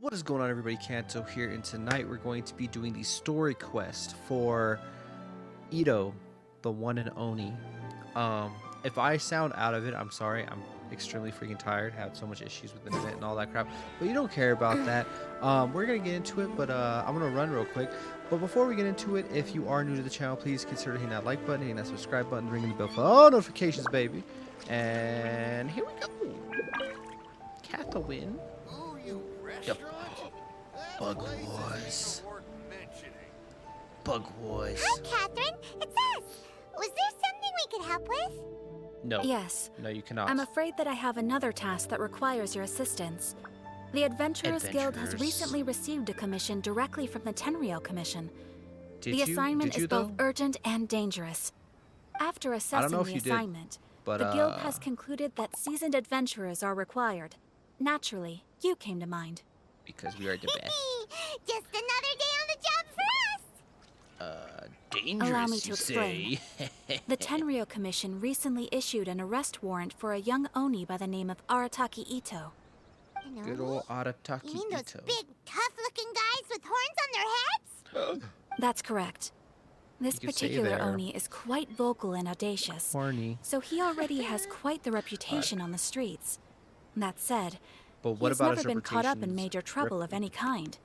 What is going on, everybody? Kanto here, and tonight we're going to be doing the story quest for Itto, the one and ONI. If I sound out of it, I'm sorry. I'm extremely freaking tired. Had so much issues with the internet and all that crap. But you don't care about that. We're going to get into it, but I'm going to run real quick. But before we get into it, if you are new to the channel, please consider hitting that like button, hitting that subscribe button, ringing the bell for all notifications, baby. And here we go. Kanto win. Yep. Bug Wars. Bug Wars. Hi, Catherine. It's us. Was there something we could help with? No. Yes. No, you cannot. I'm afraid that I have another task that requires your assistance. The Adventurers Guild has recently received a commission directly from the Tenryu Commission. The assignment is both urgent and dangerous. After assessing the assignment, the Guild has concluded that seasoned adventurers are required. Naturally, you came to mind. Because we are the best. Just another day on the job for us. Dangerous, Allow me to explain. The Tenryu Commission recently issued an arrest warrant for a young Oni by the name of Arataki Itto. Good old Arataki You mean those Itto. big, tough-looking guys with horns on their heads? That's correct. This You could say particular they're Oni is quite vocal and audacious, Horny. so he already has quite the reputation on the streets. That said, But what he's about never his been caught up in reputation's major trouble of any kind.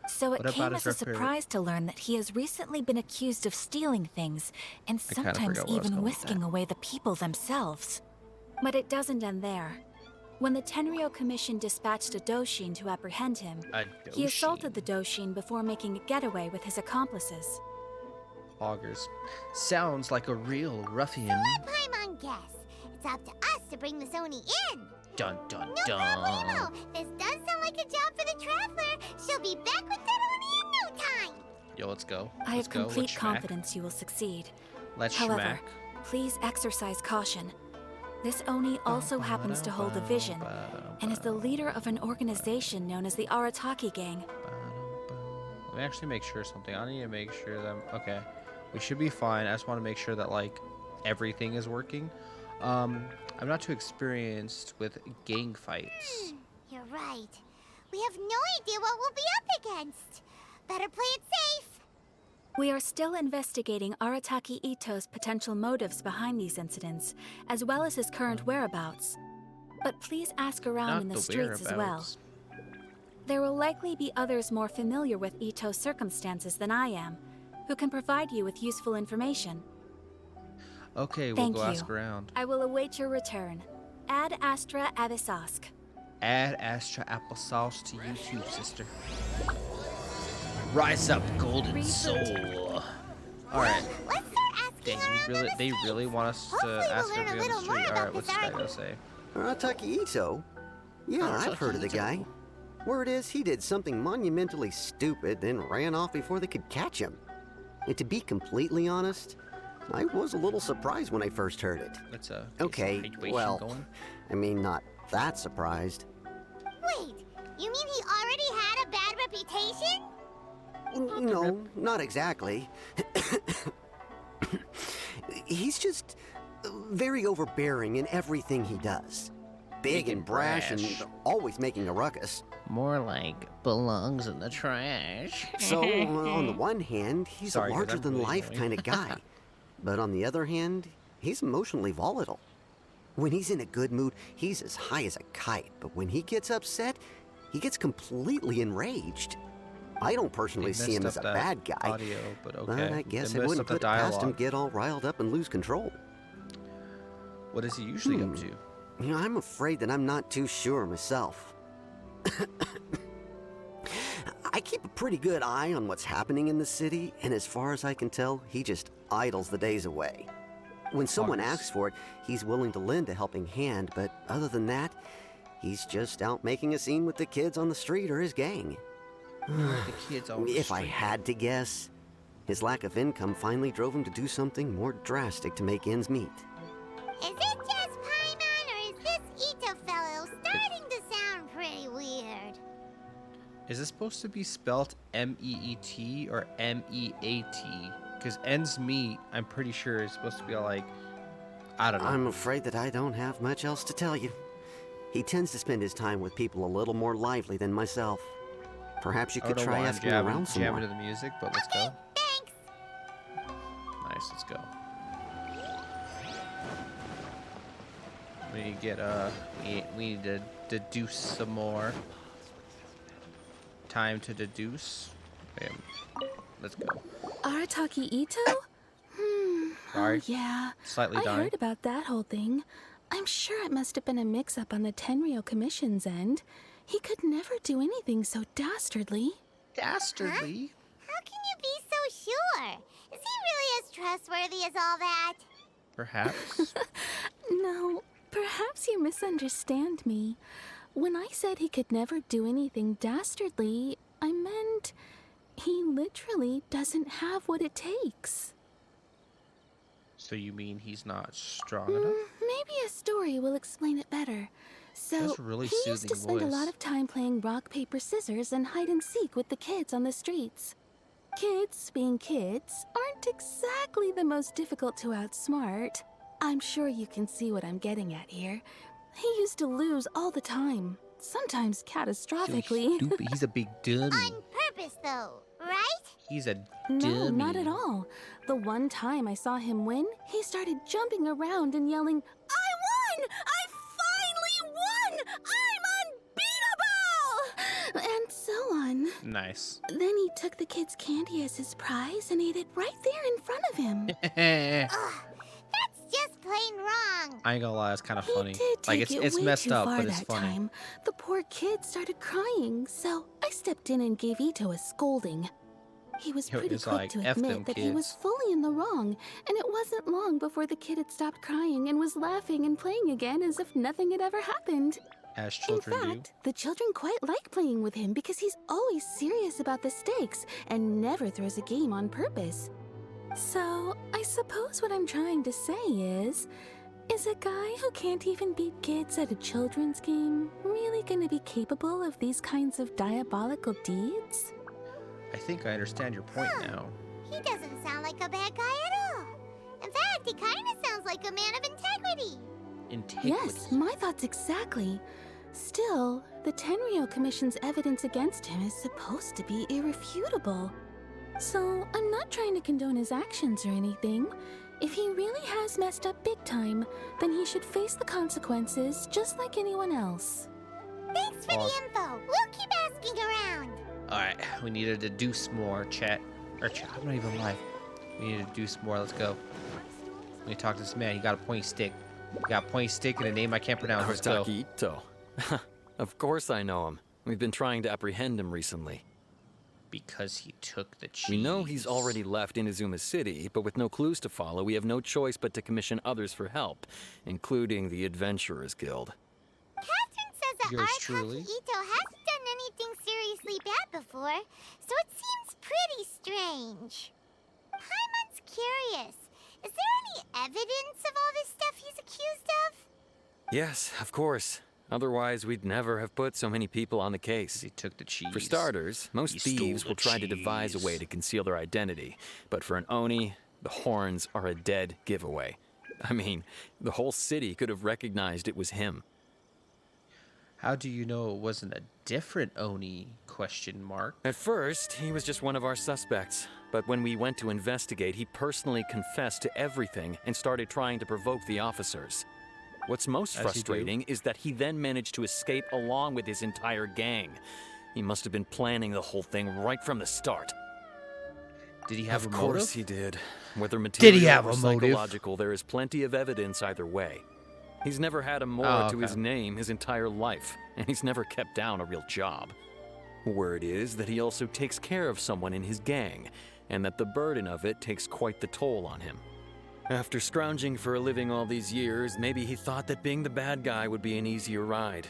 So it What came about as his a surprise to learn that he has recently been accused of stealing things and kinda sometimes forgot where I was even going with whisking that. away the people themselves. But it doesn't end there. When the Tenryu Commission dispatched a Doshin to apprehend him, he assaulted the Doshin before making a getaway with his accomplices. Augers. Sounds like a real ruffian. Let Paimon guess. It's up to us to bring the Oni in. Dun dun No dun. problemo. This does sound like a job for the Traveler. She'll be back with that Oni in no time. Yo, let's go. I Let's have go. complete Let's schmack. confidence you will succeed. Let's However, schmack. please exercise caution. This Oni also happens to hold a vision and is the leader of an organization known as the Arataki Gang. Let me actually make sure something. I need to make sure that okay, we should be fine. I just want to make sure that like everything is working. I'm not too experienced with gang fights. You're right. We have no idea what we'll be up against. Better play it safe. We are still investigating Arataki Itto's potential motives behind these incidents, as well as his current whereabouts. But please ask around Not in the the streets as well. whereabouts. There will likely be others more familiar with Itto's circumstances than I am, who can provide you with useful information. Okay, we'll Thank go you. ask around. I will await your return. Ad Astra Abysask. Add Astra applesauce to YouTube, sister. Rise up, golden soul. All right. Let's start asking Dang, around on the they street. really want us to Hopefully ask we'll learn a everybody on the little more street. All about right, what's this this guy art. gonna say? Arataki Itto? Yeah, I've heard of the guy. Word is he did something monumentally stupid, then ran off before they could catch him. And to be completely honest, I was a little surprised when I first heard it. Let's get Okay, some hydration well, going. I mean, not that surprised. Wait, you mean he already had a bad reputation? No, not exactly. He's just very overbearing in everything he does. Big and brash and always making a ruckus. More like belongs in the trash. So, on the one hand, he's Sorry, a guys, I'm larger-than-life really kind of guy. But on the other hand, he's emotionally volatile. When he's in a good mood, he's as high as a kite. But when he gets upset, he gets completely enraged. I don't personally see him as a bad guy. Audio, but okay. But I guess They I messed wouldn't up the put it past him dialogue. get all riled up and lose control. What is he usually up to? You know, I'm afraid that I'm not too sure myself. I keep a pretty good eye on what's happening in the city, and as far as I can tell, he just idles the days away. When someone asks for it, he's willing to lend a helping hand, but other than that, he's just out making a scene with the kids on the street or his gang. The kids always If I had to guess, his lack of income finally drove him to do something more drastic to make ends meet. Is it just Paimon, or is this Itto fellow starting to sound pretty weird? Is this supposed to be spelled M-E-E-T or M-E-A-T? Because ends meet, I'm pretty sure is supposed to be like, I don't know. I'm afraid that I don't have much else to tell you. He tends to spend his time with people a little more lively than myself. Perhaps you I could don't know try why I'm asking around some jamming more. to the music, but let's go. Thanks. Nice, let's go. We need to get we need to deduce some more. Time to deduce. Okay, let's go. Arataki Itto? Sorry. Oh, yeah. Slightly I dying. heard about that whole thing. I'm sure it must have been a mix-up on the Tenryu Commission's end. He could never do anything so dastardly. Dastardly. How can you be so sure? Is he really as trustworthy as all that? Perhaps. No, perhaps you misunderstand me. When I said he could never do anything dastardly, I meant he literally doesn't have what it takes. So you mean he's not strong enough? Maybe a story will explain it better. So, That's a really he used to soothing spend a lot voice. of time playing rock, paper, scissors and hide and seek with the kids on the streets. Kids, being kids, aren't exactly the most difficult to outsmart. I'm sure you can see what I'm getting at here. He used to lose all the time, sometimes catastrophically. Stupid. He's a big dummy. On purpose, though, right? He's a No, dummy. not at all. The one time I saw him win, he started jumping around and yelling, "I won! I finally won! I'm unbeatable!" And so on. Nice. Then he took the kid's candy as his prize and ate it right there in front of him. Ugh, that's just plain wrong. I ain't gonna lie, it's kind of He funny. did Like take it it's way messed too up, far but it's that funny. time. The poor kid started crying, so I stepped in and gave Itto a scolding. He was Yo, pretty it's quick like, to F them admit that he was kids. fully in the wrong, and it wasn't long before the kid had stopped crying and was laughing and playing again as if nothing had ever happened. As In children fact, the children quite like playing with him because he's always serious about the stakes and never throws a game on purpose. So, I suppose what I'm trying to say is a guy who can't even beat kids at a children's game really gonna be capable of these kinds of diabolical deeds? do. I think I understand your point now. He doesn't sound like a bad guy at all. In fact, he kind of sounds like a man of integrity. Integrity. Yes, my thoughts exactly. Still, the Tenryu Commission's evidence against him is supposed to be irrefutable. So, I'm not trying to condone his actions or anything. If he really has messed up big time, then he should face the consequences just like anyone else. Thanks for Pause. the info. We'll keep asking around. All right, we need to deduce more, chat. Or chat, I'm not even live. We need to deduce more. Let's go. Let me talk to this man. He got a pointy stick. He got a pointy stick and a name I can't pronounce. Let's go. Arataki Itto. Of course I know him. We've been trying to apprehend him recently. Because he took the cheese. We know he's already left Inazuma City, but with no clues to follow, we have no choice but to commission others for help, including the Adventurers Guild. Catherine says that Yours Arataki truly. Itto hasn't done anything seriously bad before, so it seems pretty strange. Paimon's curious. Is there any evidence of all this stuff he's accused of? Yes, of course. Otherwise, we'd never have put so many people on the case. He took the cheese. For starters, most He stole thieves the will try to devise a way cheese. to conceal their identity. But for an Oni, the horns are a dead giveaway. I mean, the whole city could have recognized it was him. How do you know it wasn't a different Oni? Question mark. At first, he was just one of our suspects. But when we went to investigate, he personally confessed to everything and started trying to provoke the officers. What's most As you do. frustrating is that he then managed to escape along with his entire gang. He must have been planning the whole thing right from the start. Did he have Of a course motive? he did. Whether Did material he have or a motive? psychological, there is plenty of evidence either way. He's never had a more Oh, to his okay. name his entire life, and he's never kept down a real job. Word is that he also takes care of someone in his gang, and that the burden of it takes quite the toll on him. After scrounging for a living all these years, maybe he thought that being the bad guy would be an easier ride.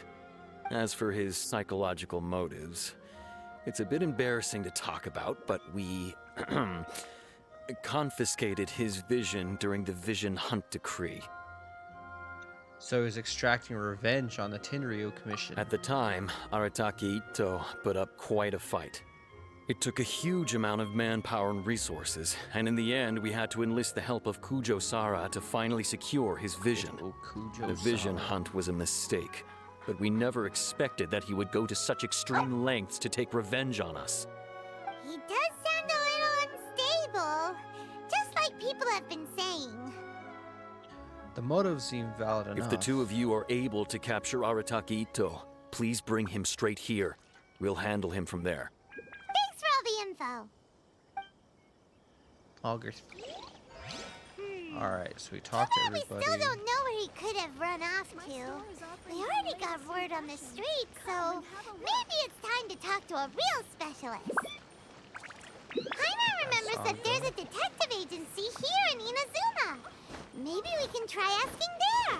As for his psychological motives, it's a bit embarrassing to talk about, but we confiscated his vision during the Vision Hunt Decree. So he's extracting revenge on the Tenryu Commission. At the time, Arataki Itto put up quite a fight. It took a huge amount of manpower and resources, and in the end, we had to enlist the help of Kujo Sara to finally secure his vision. Oh, Kujo The vision Sara. hunt was a mistake. but we never expected that he would go to such extreme lengths to take revenge on us. He does sound a little unstable, just like people have been saying. The motives seem valid enough. If the two of you are able to capture Arataki Itto, please bring him straight here. We'll handle him from there. Thanks for all the info. Augers. Alright, so we talked to everybody. We still don't know where he could have run off to. We already got word on the street, so maybe it's time to talk to a real specialist. Paimon remembers that there's a detective agency here in Inazuma. Maybe we can try asking there.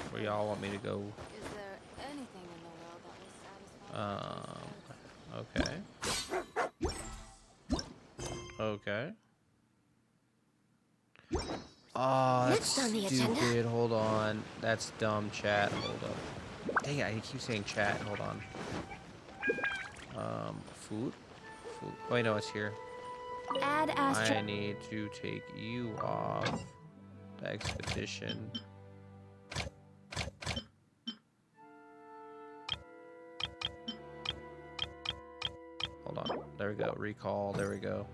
Where y'all want me to go? Is there anything in the world that will satisfy? Okay. Oh, that's Next on the stupid. agenda. Hold on. That's dumb, chat. Hold up. Dang it, I keep saying chat. Hold on. Food? Food. Oh, I know it's here. Add I Astra. need to take you off the expedition. Hold on. There we go. Recall. There we go.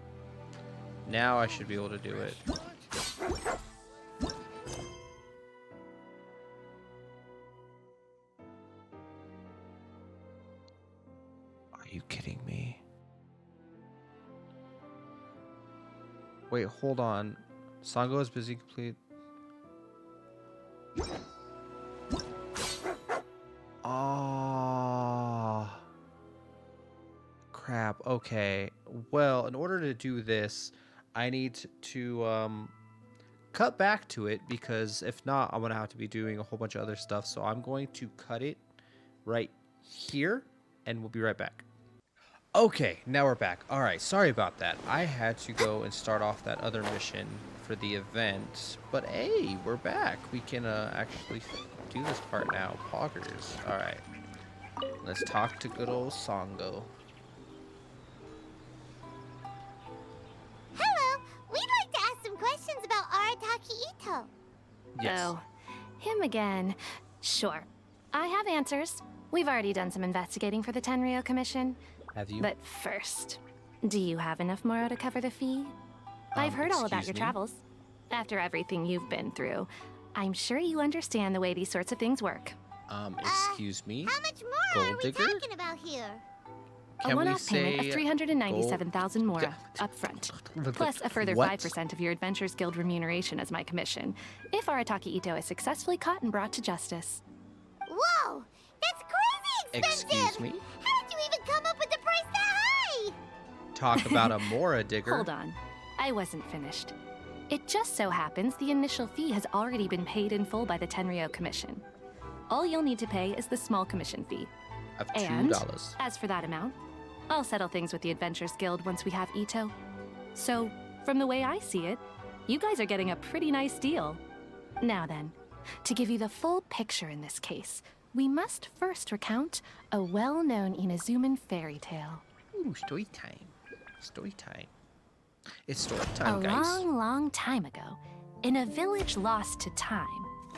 Now I should be able to do it. Are you kidding me? Wait, hold on. Sango is busy complete. Oh. Crap. Okay. Well, in order to do this, I need to cut back to it, because if not, I'm going to have to be doing a whole bunch of other stuff. So I'm going to cut it right here, and we'll be right back. Okay, now we're back. All right, sorry about that. I had to go and start off that other mission for the event. But hey, we're back. We can actually do this part now. Poggers. All right. Let's talk to good old Sango. Hello, we'd like to ask some questions about Arataki Itto. Yes. Oh, him again. Sure. I have answers. We've already done some investigating for the Tenryu Commission. Have you? But first, do you have enough Moro to cover the fee? I've heard all about excuse your me? travels. After everything you've been through, I'm sure you understand the way these sorts of things work. Excuse me? How much more Gold are we digger? talking about here? Can A we one-off payment say of 397,000 Mora up front, plus a further What? 5% of your Adventures Guild remuneration as my commission, if Arataki Itto is successfully caught and brought to justice. Whoa, that's crazy expensive! Excuse me? How did you even come up with the price that high? Talk about a Mora digger. Hold on, I wasn't finished. It just so happens the initial fee has already been paid in full by the Tenryu Commission. All you'll need to pay is the small commission fee. Of And, $2. as for that amount, I'll settle things with the Adventures Guild once we have Itto. So, from the way I see it, you guys are getting a pretty nice deal. Now then, to give you the full picture in this case, we must first recount a well-known Inazuman fairy tale. Ooh, story time. Story time. It's story time, A guys. long time ago, in a village lost to time,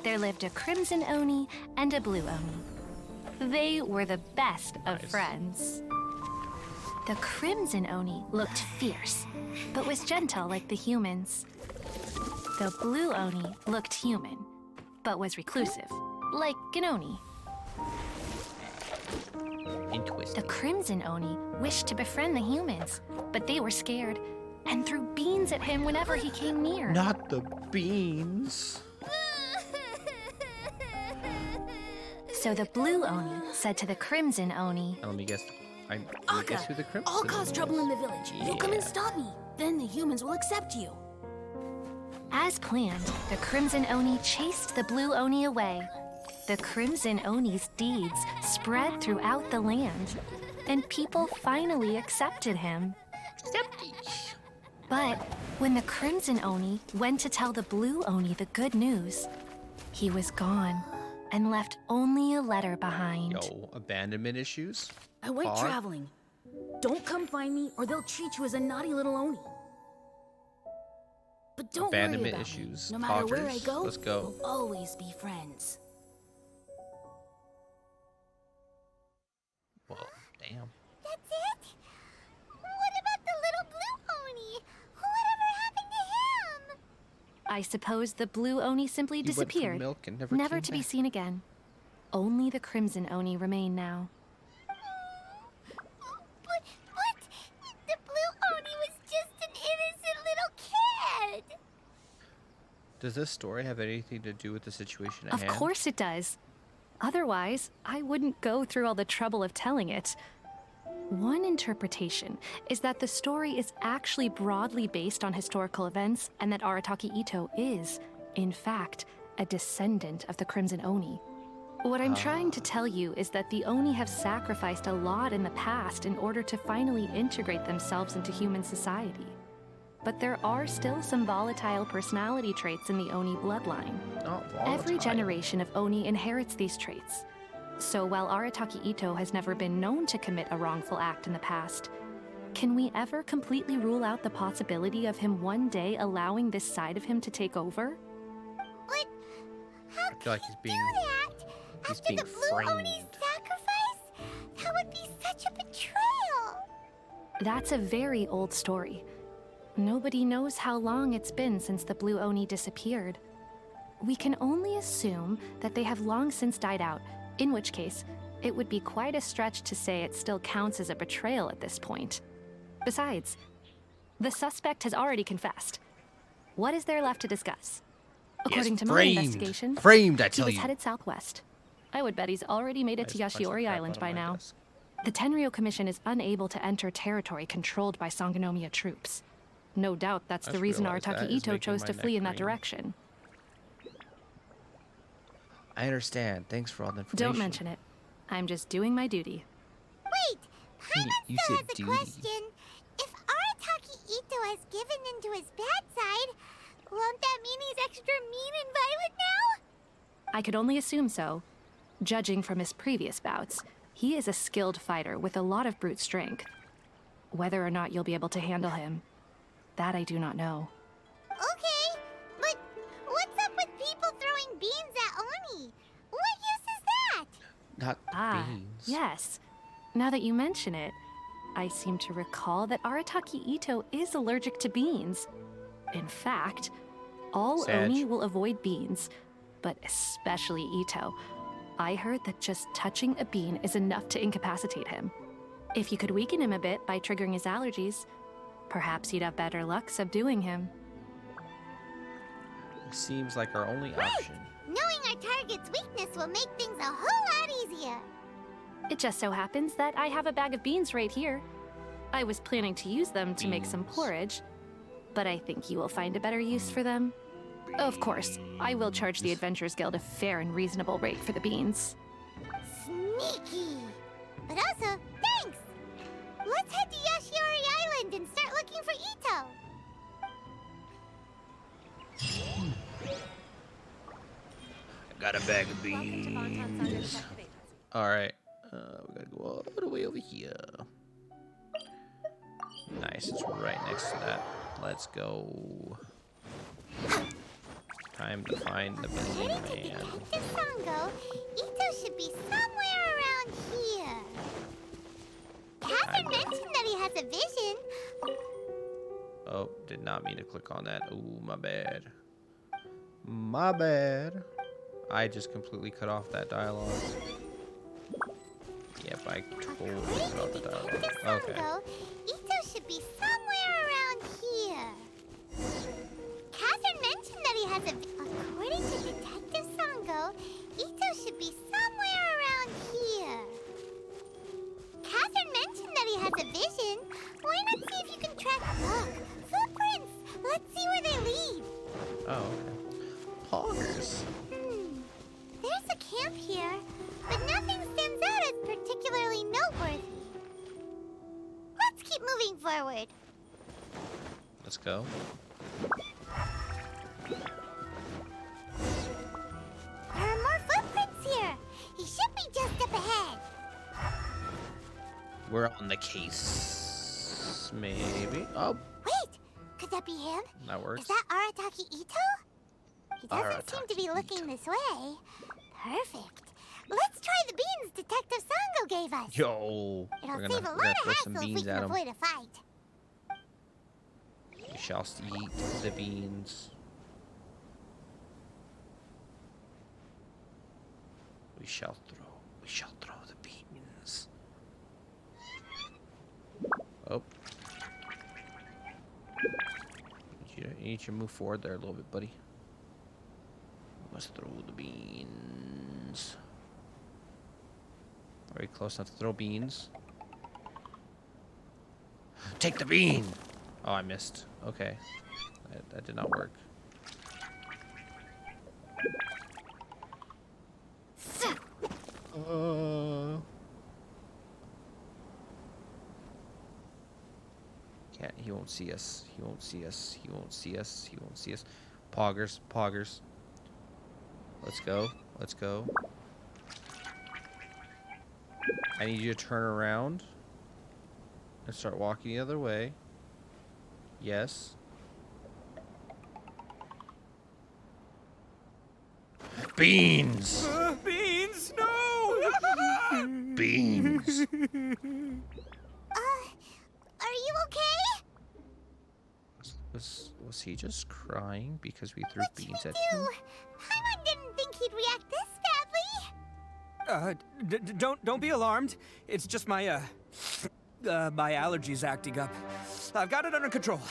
there lived a crimson Oni and a blue Oni. They were the best of Nice. friends. The crimson Oni looked fierce, but was gentle like the humans. The blue Oni looked human, but was reclusive, like an Oni. Interesting. The crimson Oni wished to befriend the humans, but they were scared and threw beans at him whenever he came near. Not the beans. So the blue Oni said to the crimson Oni, Now, let me guess. I Aka, guess who the crimson I'll cause is. trouble in the village. You'll come and Yeah. stop me. Then the humans will accept you. As planned, the crimson Oni chased the blue Oni away. The crimson Oni's deeds spread throughout the land, and people finally accepted him. But when the crimson Oni went to tell the blue Oni the good news, he was gone and left only a letter behind. Yo, abandonment issues? I went Pog? traveling. Don't come find me or they'll treat you as a naughty little Oni. But don't worry Abandonment about issues. me. No matter where I Poggers? go, Let's go. we'll always be friends. Damn. That's it? What about the little blue Oni? Whatever happened to him? I suppose the blue Oni simply He went for disappeared, milk and never never came to be back. seen again. Only the crimson Oni remain now. But the blue Oni was just an innocent little kid. Does this story have anything to do with the situation at Of hand? course it does. Otherwise, I wouldn't go through all the trouble of telling it. One interpretation is that the story is actually broadly based on historical events and that Arataki Itto is, in fact, a descendant of the Crimson Oni. What I'm trying to tell you is that the Oni have sacrificed a lot in the past in order to finally integrate themselves into human society. But there are still some volatile personality traits in the Oni bloodline. Not Every volatile. generation of Oni inherits these traits. So while Arataki Itto has never been known to commit a wrongful act in the past, can we ever completely rule out the possibility of him one day allowing this side of him to take over? But how I feel like he's being that? After being the blue Oni's framed. sacrifice? That would be such a betrayal. That's a very old story. Nobody knows how long it's been since the blue Oni disappeared. We can only assume that they have long since died out, in which case, it would be quite a stretch to say it still counts as a betrayal at this point. Besides, the suspect has already confessed. What is there left to discuss? According to my investigation, Framed, I he tell was you. headed southwest. I would bet he's already made it to I just punched the Yashiori crap Island out of by my now. desk. The Tenryu Commission is unable to enter territory controlled by Sangonomiya troops. No doubt that's I the just reason realized that Arataki is Itto making chose my to neck flee in that green. direction. I understand. Thanks for all the information. Don't mention it. I'm just doing my duty. Wait, You Paimon still said has a duty. question. If Arataki Itto has given into his bad side, won't that mean he's extra mean and violent now? I could only assume so. Judging from his previous bouts, he is a skilled fighter with a lot of brute strength. Whether or not you'll be able to handle him, that I do not know. Okay, but what's up with people throwing beans at Oni? What use is that? Not beans. Yes. Now that you mention it, I seem to recall that Arataki Itto is allergic to beans. In fact, all Sag. Oni will avoid beans, but especially Itto. I heard that just touching a bean is enough to incapacitate him. If you could weaken him a bit by triggering his allergies, perhaps you'd have better luck subduing him. Seems like our only option. Knowing our target's weakness will make things a whole lot easier. It just so happens that I have a bag of beans right here. I was planning to use them to make some Beans. porridge, but I think you will find a better use for them. Of course, I will charge the Adventurers Guild a fair and reasonable rate for the beans. Sneaky. But also, thanks. Let's head to Yashiori Island and start looking for Itto. Got a bag of beans. Alright. We gotta go all the way over here. Nice, it's right next to that. Let's go. Time to find the busy According to man. Detective Sango, Itto should be somewhere around here. Catherine mentioned that he has a vision. Oh, did not mean to click on that. Ooh, my bad. My bad. I just completely cut off that dialogue. Yep, I totally cut off the dialogue. Detective Okay. Sango, Itto should be somewhere around here. Catherine mentioned that he has a... According to Detective Sango, Itto should be somewhere around here. Catherine mentioned that he has a vision. Why not see if you can track... Look, footprints! Let's see where they lead. Oh, okay. Poggers. There's a camp here, but nothing stands out as particularly noteworthy. Let's keep moving forward. Let's go. There are more footprints here. He should be just up ahead. We're on the case. Maybe. Oh, Wait, could that be him? that works. Is that Arataki Itto? He doesn't seem to be Arataki looking Itto. this way. Perfect. Let's try the beans Detective Sango gave us. Yo, It'll we're save a gonna lot throw of some hassle if we beans can at him. avoid a fight. We shall eat the beans. We shall throw the beans. Oh. You need to move forward there a little bit, buddy. Must throw the beans. Very close enough to throw beans. Take the bean! Oh, I missed. Okay. That did not work. Can't. He won't see us. He won't see us. He won't see us. He won't see us. Poggers. Poggers. Let's go. Let's go. I need you to turn around and start walking the other way. Yes. Beans! Beans! No! Beans! Are you okay? Was he just crying because we threw What beans should at we do? him? Paimon didn't think he'd react this badly. Don't be alarmed. It's just my my allergies acting up. I've got it under control.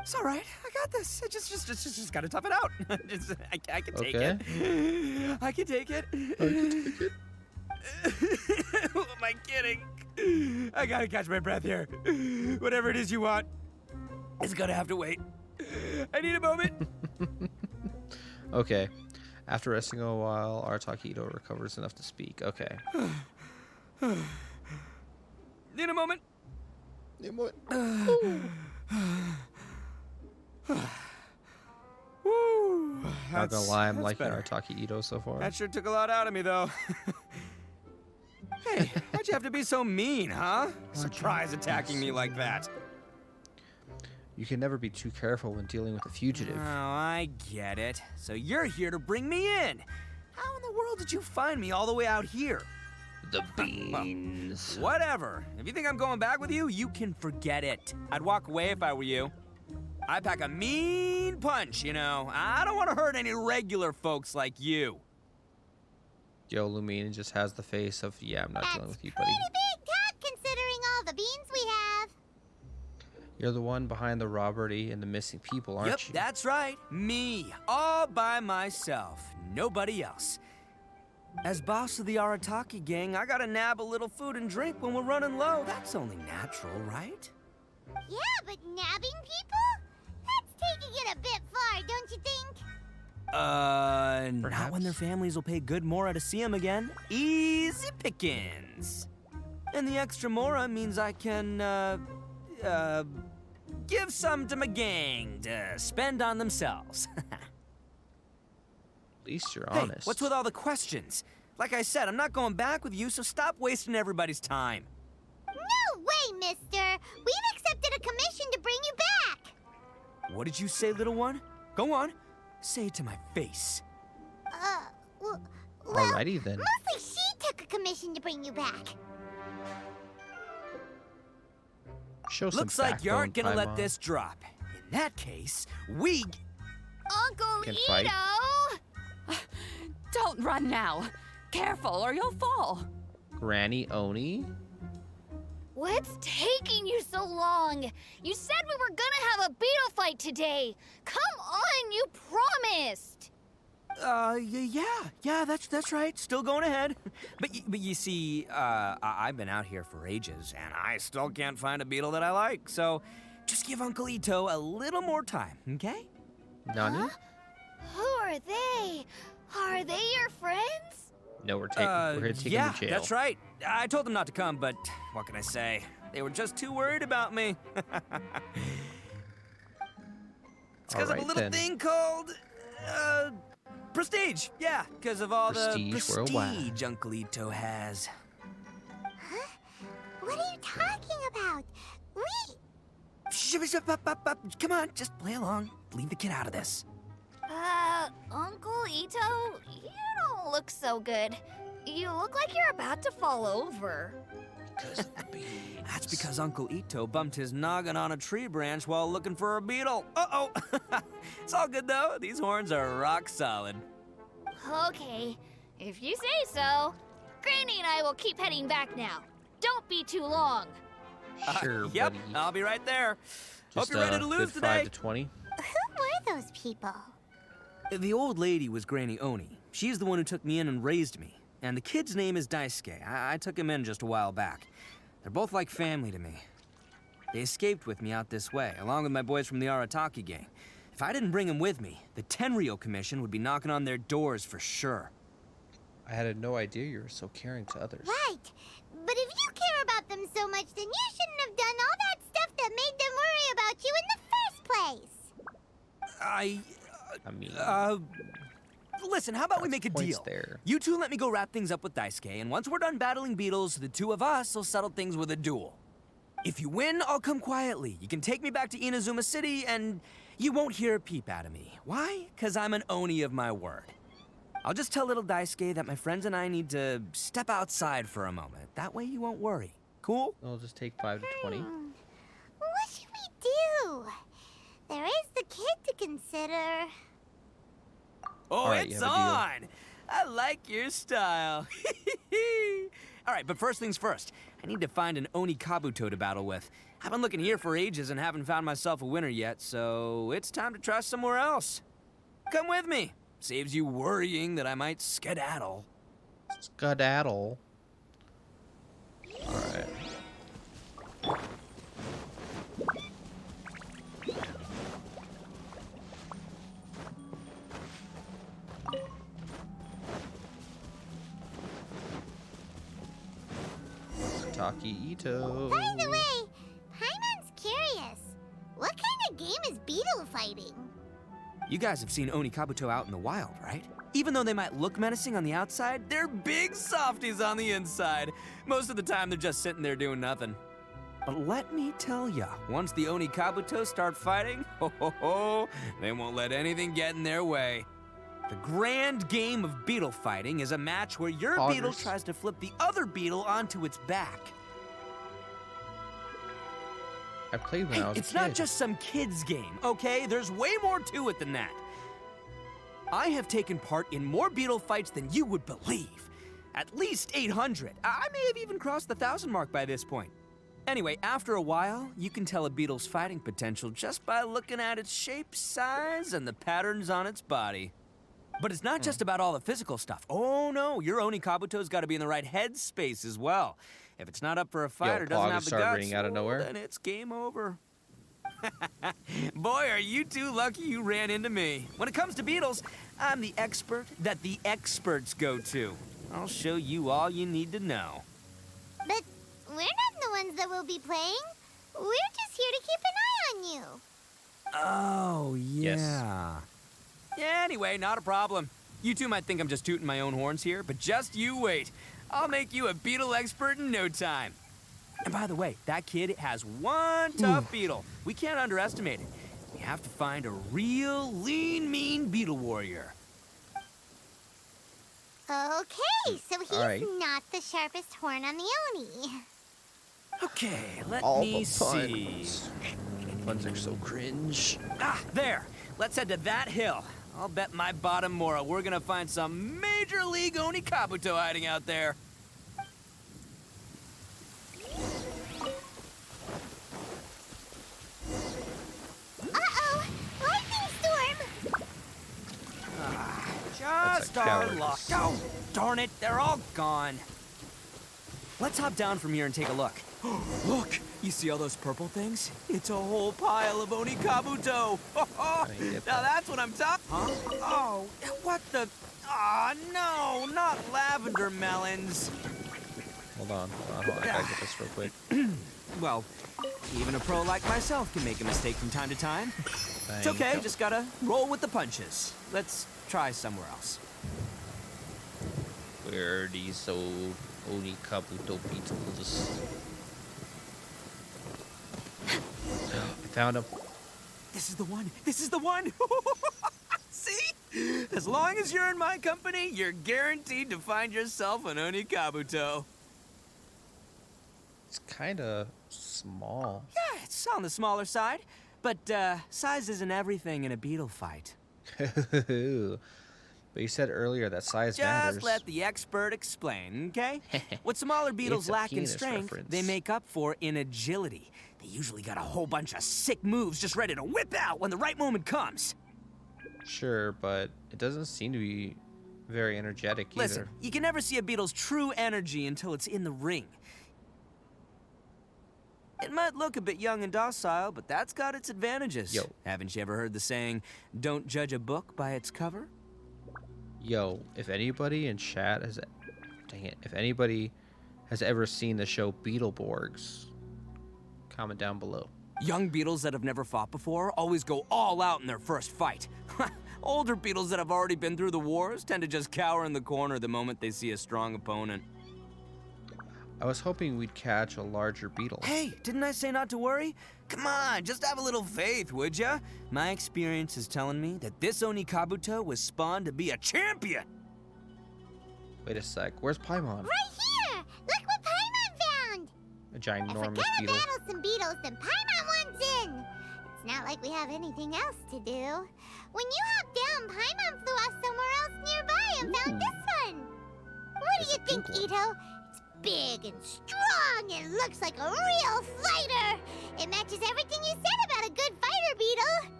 It's all right. I got this. I just gotta tough it out. I can take it. I can take it. Who am I kidding? I gotta catch my breath here. Whatever it is you want, it's gonna have to wait. I need a moment. Okay. After resting a while, Arataki Itto recovers enough to speak. Okay. Need a moment. Woo. Not gonna lie, I'm that's liking better. Arataki Itto so far. That sure took a lot out of me, though. Hey, why'd you have to be so mean, huh? Surprise attacking me like that. You can never be too careful when dealing with a fugitive. Oh, I get it. So you're here to bring me in. How in the world did you find me all the way out here? The beans. Whatever. If you think I'm going back with you, you can forget it. I'd walk away if I were you. I pack a mean punch, you know. I don't want to hurt any regular folks like you. Yo, Lumine just has the face of, yeah, I'm not That's dealing with you, buddy. pretty big talk considering all the beans we have. You're the one behind the robbery and the missing people, aren't Yep, you? that's right. Me. All by myself. Nobody else. As boss of the Arataki gang, I gotta nab a little food and drink when we're running low. That's only natural, right? Yeah, but nabbing people? That's taking it a bit far, don't you think? Not when their families will pay good mora to see them again. Easy pickings. And the extra mora means I can, give some to my gang to spend on themselves. At least you're Hey, honest. what's with all the questions? Like I said, I'm not going back with you, so stop wasting everybody's time. No way, mister! We've accepted a commission to bring you back! What did you say, little one? Go on. Say it to my face. Well, Alrighty then. mostly she took a commission to bring you back. Show some Looks like you aren't gonna let Paimon. this drop. In that case, we... Uncle Can fight. Itto! Don't run now. Careful or you'll fall. Granny Oni? What's taking you so long? You said we were gonna have a beetle fight today. Come on, you promised. Yeah, that's right. Still going ahead. But you see, I've been out here for ages, and I still can't find a beetle that I like. So, just give Uncle Itto a little more time, okay? Nani? Who are they? Are they your friends? No, we're here to take him to jail. That's right. I told them not to come, but what can I say? They were just too worried about me. It's because of a Alright, little then. thing called, prestige. Yeah, because of all the Prestige worldwide. prestige Uncle Itto has. What are you talking about? Come on, just play along. Leave the kid out of this. Uncle Itto, you don't look so good. You look like you're about to fall over. Because of the bees. That's because Uncle Itto bumped his noggin on a tree branch while looking for a beetle. Uh-oh. It's all good, though. These horns are rock solid. Okay, if you say so. Granny and I will keep heading back now. Don't be too long. Sure, Yep, buddy. I'll be right there. Just Hope you're ready to lose good today. 5 to 20. Who were those people? The old lady was Granny Oni. She's the one who took me in and raised me. And the kid's name is Daisuke. I took him in just a while back. They're both like family to me. They escaped with me out this way, along with my boys from the Arataki gang. If I didn't bring them with me, the Tenryu Commission would be knocking on their doors for sure. I had no idea you were so caring to others. Right. But if you care about them so much, then you shouldn't have done all that stuff that made them worry about you in the first place. I mean, Listen, how about we make a points deal? there. You two let me go wrap things up with Daisuke, and once we're done battling beetles, the two of us will settle things with a duel. If you win, I'll come quietly. You can take me back to Inazuma City, and you won't hear a peep out of me. Why? 'Cause I'm an Oni of my word. I'll just tell little Daisuke that my friends and I need to step outside for a moment. That way you won't worry. Cool? I'll just take 5 to 20. What should we do? There is the kid to consider. Oh, All right, you it's have a deal. on! I like your style. All right, but first things first. I need to find an Oni Kabuto to battle with. I've been looking here for ages and haven't found myself a winner yet, so it's time to try somewhere else. Come with me. Saves you worrying that I might skedaddle. Skedaddle. Alright. Arataki Itto. By the way, Paimon's curious. What kind of game is beetle fighting? You guys have seen Oni Kabuto out in the wild, right? Even though they might look menacing on the outside, they're big softies on the inside. Most of the time, they're just sitting there doing nothing. But let me tell ya, once the Oni Kabuto start fighting, they won't let anything get in their way. The grand game of beetle fighting is a match where your beetle Augers. tries to flip the other beetle onto its back. I played when Hey, I was a it's kid. not just some kid's game, okay? There's way more to it than that. I have taken part in more beetle fights than you would believe. At least 800. I may have even crossed the 1,000 mark by this point. Anyway, after a while, you can tell a beetle's fighting potential just by looking at its shape, size, and the patterns on its body. But it's not just about all the physical stuff. Oh no, your Oni Kabuto's got to be in the right headspace as well. If it's not up for a fight or doesn't Pog have is the start guts, raining out of nowhere. then it's game over. Boy, are you two lucky you ran into me. When it comes to beetles, I'm the expert that the experts go to. I'll show you all you need to know. But we're not the ones that will be playing. We're just here to keep an eye on you. Oh, yeah. Yes. Yeah, anyway, not a problem. You two might think I'm just tooting my own horns here, but just you wait. I'll make you a beetle expert in no time. And by the way, that kid has one tough beetle. We can't underestimate it. We have to find a real lean, mean beetle warrior. Okay, so he's All right. not the sharpest horn on the Oni. Okay, let All me the see. puns. Puns are so cringe. Ah, there. Let's head to that hill. I'll bet my bottom moral we're gonna find some major league Oni Kabuto hiding out there. Uh-oh! Lightning storm! Just That's a our cowardice. luck. Oh, darn it, they're all gone. Let's hop down from here and take a look. Look, you see all those purple things? It's a whole pile of Oni Kabuto. didn't get Now that. that's what I'm talking. Huh? Oh, what the? Ah, no, not lavender melons. Hold on. I gotta get this real quick. Well, even a pro like myself can make a mistake from time to time. It's okay, just gotta roll with the punches. Let's try somewhere else. Where are these old Oni Kabuto beetles? I found him. This is the one. This is the one. See? As long as you're in my company, you're guaranteed to find yourself an Oni Kabuto. It's kind of small. Yeah, it's on the smaller side. But size isn't everything in a beetle fight. But you said earlier that size matters. Just let the expert explain, okay? What smaller beetles It's a lack in penis strength, reference. they make up for in agility. They usually got a whole bunch of sick moves just ready to whip out when the right moment comes. Sure, but it doesn't seem to be very energetic either. Listen, you can never see a beetle's true energy until it's in the ring. It might look a bit young and docile, but that's got its advantages. Yo. Haven't you ever heard the saying, don't judge a book by its cover? Yo, if anybody in chat has... Dang it. If anybody has ever seen the show Beetleborgs, comment down below. Young beetles that have never fought before always go all out in their first fight. Older beetles that have already been through the wars tend to just cower in the corner the moment they see a strong opponent. I was hoping we'd catch a larger beetle. Hey, didn't I say not to worry? Come on, just have a little faith, would ya? My experience is telling me that this Oni Kabuto was spawned to be a champion. Wait a sec. Where's Paimon? Right here! Look what Paimon found! A ginormous If we're gonna beetle. battle some beetles, then Paimon wants in! It's not like we have anything else to do. When you hopped down, Paimon flew off somewhere else nearby and found this one! What do you think, pink one. Itto? Big and strong and looks like a real fighter. It matches everything you said about a good fighter, Beetle.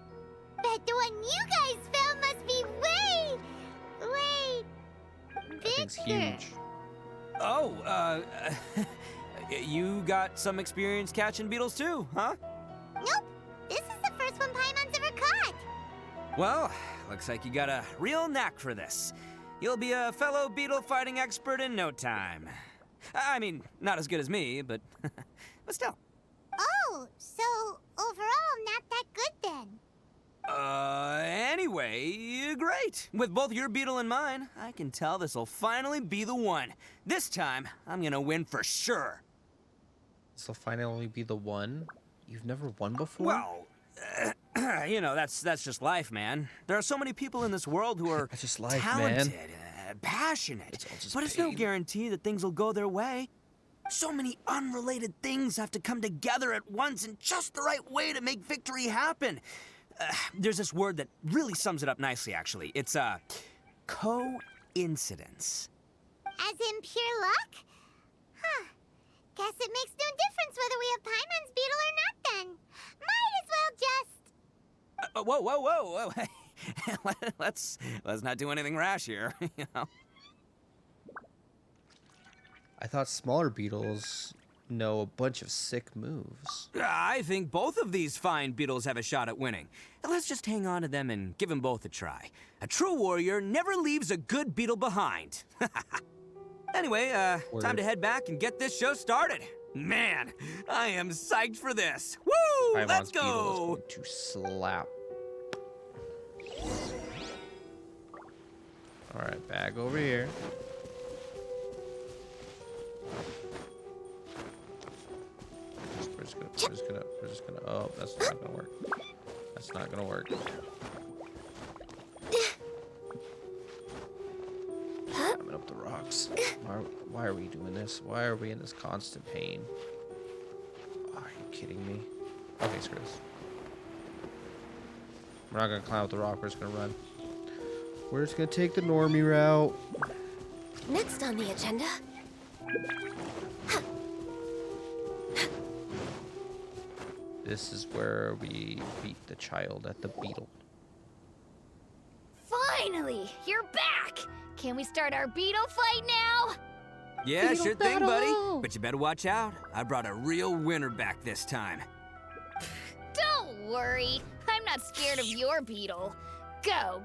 Bet the one you guys found must be way That thing's bigger. huge. Oh, you got some experience catching beetles too, huh? Nope. This is the first one Paimon's ever caught. Well, looks like you got a real knack for this. You'll be a fellow beetle fighting expert in no time. I mean, not as good as me, but still. Oh, so overall not that good then. Anyway, great. With both your beetle and mine, I can tell this'll finally be the one. This time, I'm gonna win for sure. This will finally be the one? You've never won before? Well, you know, that's just life, man. There are so many people in this world who are That's just life, talented, man. passionate, It's all just but it's no pain. guarantee that things will go their way. So many unrelated things have to come together at once in just the right way to make victory happen. There's this word that really sums it up nicely, actually. It's coincidence. As in pure luck? Huh. Guess it makes no difference whether we have Paimon's beetle or not then. Might as well just... Whoa. let's not do anything rash here, you know. I thought smaller beetles know a bunch of sick moves. I think both of these fine beetles have a shot at winning. Let's just hang on to them and give them both a try. A true warrior never leaves a good beetle behind. Anyway, time to head back and get this show started. Man, I am psyched for this. Woo! Paimon's Let's beetle is go! going to slap. Alright, back over here. We're just gonna, oh, that's not gonna work. That's not gonna work. Climbing up the rocks. Why are we doing this? Why are we in this constant pain? Are you kidding me? Okay, screw this. We're not gonna climb up the rock, we're just gonna run. We're just gonna take the normie route. Next on the agenda. This is where we beat the child at the beetle. Finally, you're back! Can we start our beetle fight now? Yeah, Beetle sure thing, buddy. battle! But you better watch out. I brought a real winner back this time. Don't worry, I'm not scared of your beetle. Go,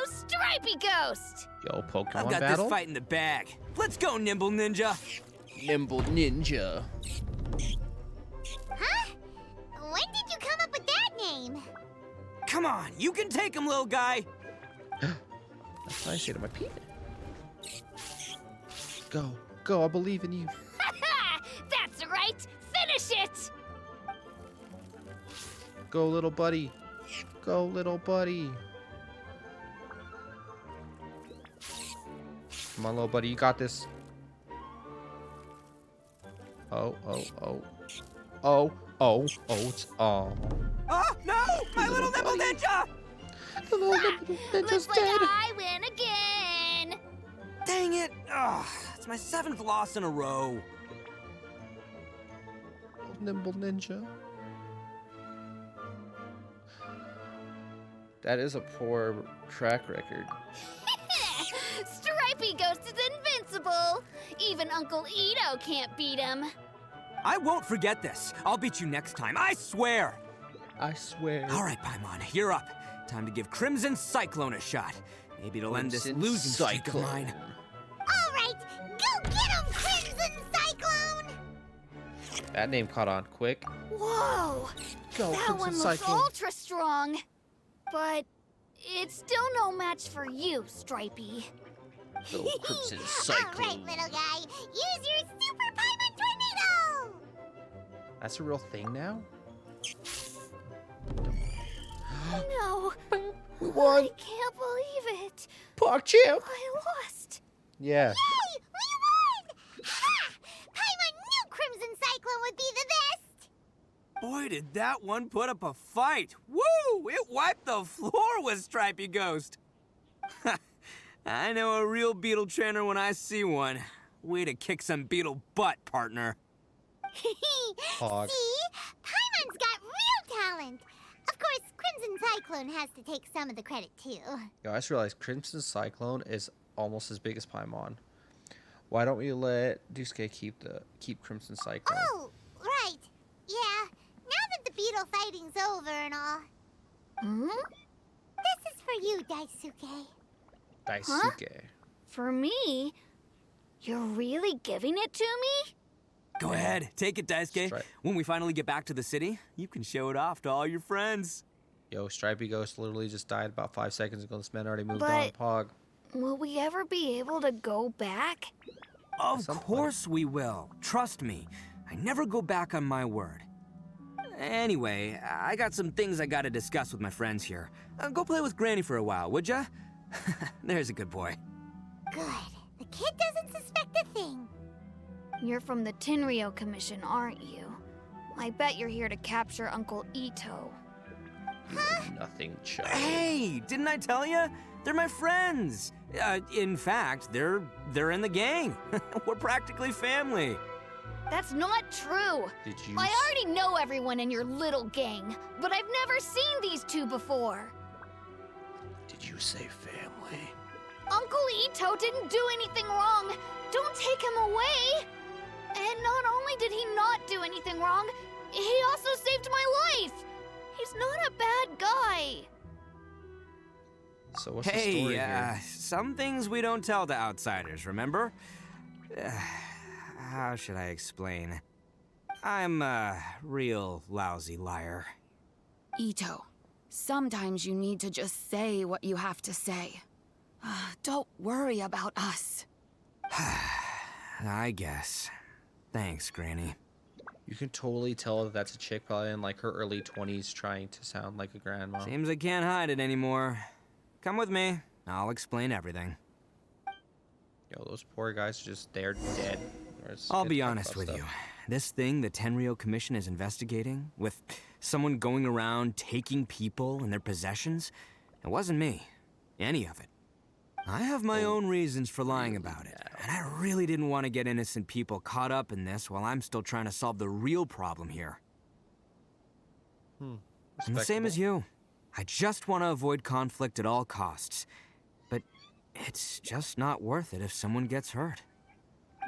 Stripey Ghost! Yo, Pokemon I've got battle? this fight in the bag. Let's go, Nimble Ninja. Nimble Ninja. Huh? When did you come up with that name? Come on, you can take him, little guy. That's what I say to my penis. Go, I believe in you. That's right! Finish it! Go, little buddy. Go, little buddy. Come on, little buddy, you got this. Oh, it's Oh no! My little nibble ninja! the little ninja's Looks like dead. I win again. Dang it! Ugh, it's my 7th loss in a row. Nimble ninja. That is a poor track record. Stripey Ghost is invincible. Even Uncle Itto can't beat him. I won't forget this. I'll beat you next time, I swear! I swear. All right, Paimon, you're up. Time to give Crimson Cyclone a shot. Maybe it'll end this Crimson losing streak of Cyclone. mine. All right, go get him, Crimson Cyclone! That name caught on quick. Whoa! Go, That Crimson one looks Cyclone. ultra strong. But it's still no match for you, Stripey. Go, Crimson All Cyclone. right, little guy, use your Super Paimon Tornado! That's a real thing now? No, We won. I can't believe it. Park champ. I lost. Yeah. Yay, we won! Ha! Paimon knew Crimson Cyclone would be the best! Boy, did that one put up a fight. Woo! It wiped the floor with Stripey Ghost. I know a real beetle trainer when I see one. Way to kick some beetle butt, partner. Hog. See? Paimon's got real talent! Of course, Crimson Cyclone has to take some of the credit, too. Yo, I just realized Crimson Cyclone is almost as big as Paimon. Why don't we let Dusuke keep Crimson Cyclone? Oh, right. Yeah, now that the beetle fighting's over and all. This is for you, Daisuke. Daisuke. For me? You're really giving it to me? Go ahead, take it, Daisuke. Stri- When we finally get back to the city, you can show it off to all your friends. Yo, Stripey Ghost literally just died about 5 seconds ago. This man already moved But- on. Pog. Will we ever be able to go back? Of some point. course we will. Trust me. I never go back on my word. Anyway, I got some things I gotta discuss with my friends here. Go play with Granny for a while, would ya? There's a good boy. Good. The kid doesn't suspect a thing. You're from the Tenryu Commission, aren't you? I bet you're here to capture Uncle Itto. Nothing, child. Hey, didn't I tell you? They're my friends. In fact, they're in the gang. We're practically family. That's not true. Did you? I already know everyone in your little gang, but I've never seen these two before. Did you say family? Uncle Itto didn't do anything wrong. Don't take him away. And not only did he not do anything wrong, he also saved my life. He's not a bad guy. So what's the story Hey, here? some things we don't tell to outsiders, remember? How should I explain? I'm a real lousy liar. Itto, sometimes you need to just say what you have to say. Don't worry about us. I guess. Thanks, Granny. You can totally tell that that's a chick probably in like her early 20s trying to sound like a grandma. Seems I can't hide it anymore. Come with me. I'll explain everything. Yo, those poor guys just, they're dead. I'll be honest with you. This thing the Tenryu Commission is investigating, with someone going around taking people and their possessions, it wasn't me. Any of it. I have my own reasons for lying about it, and I really didn't want to get innocent people caught up in this while I'm still trying to solve the real problem here. I'm the same as you. I just want to avoid conflict at all costs. But it's just not worth it if someone gets hurt.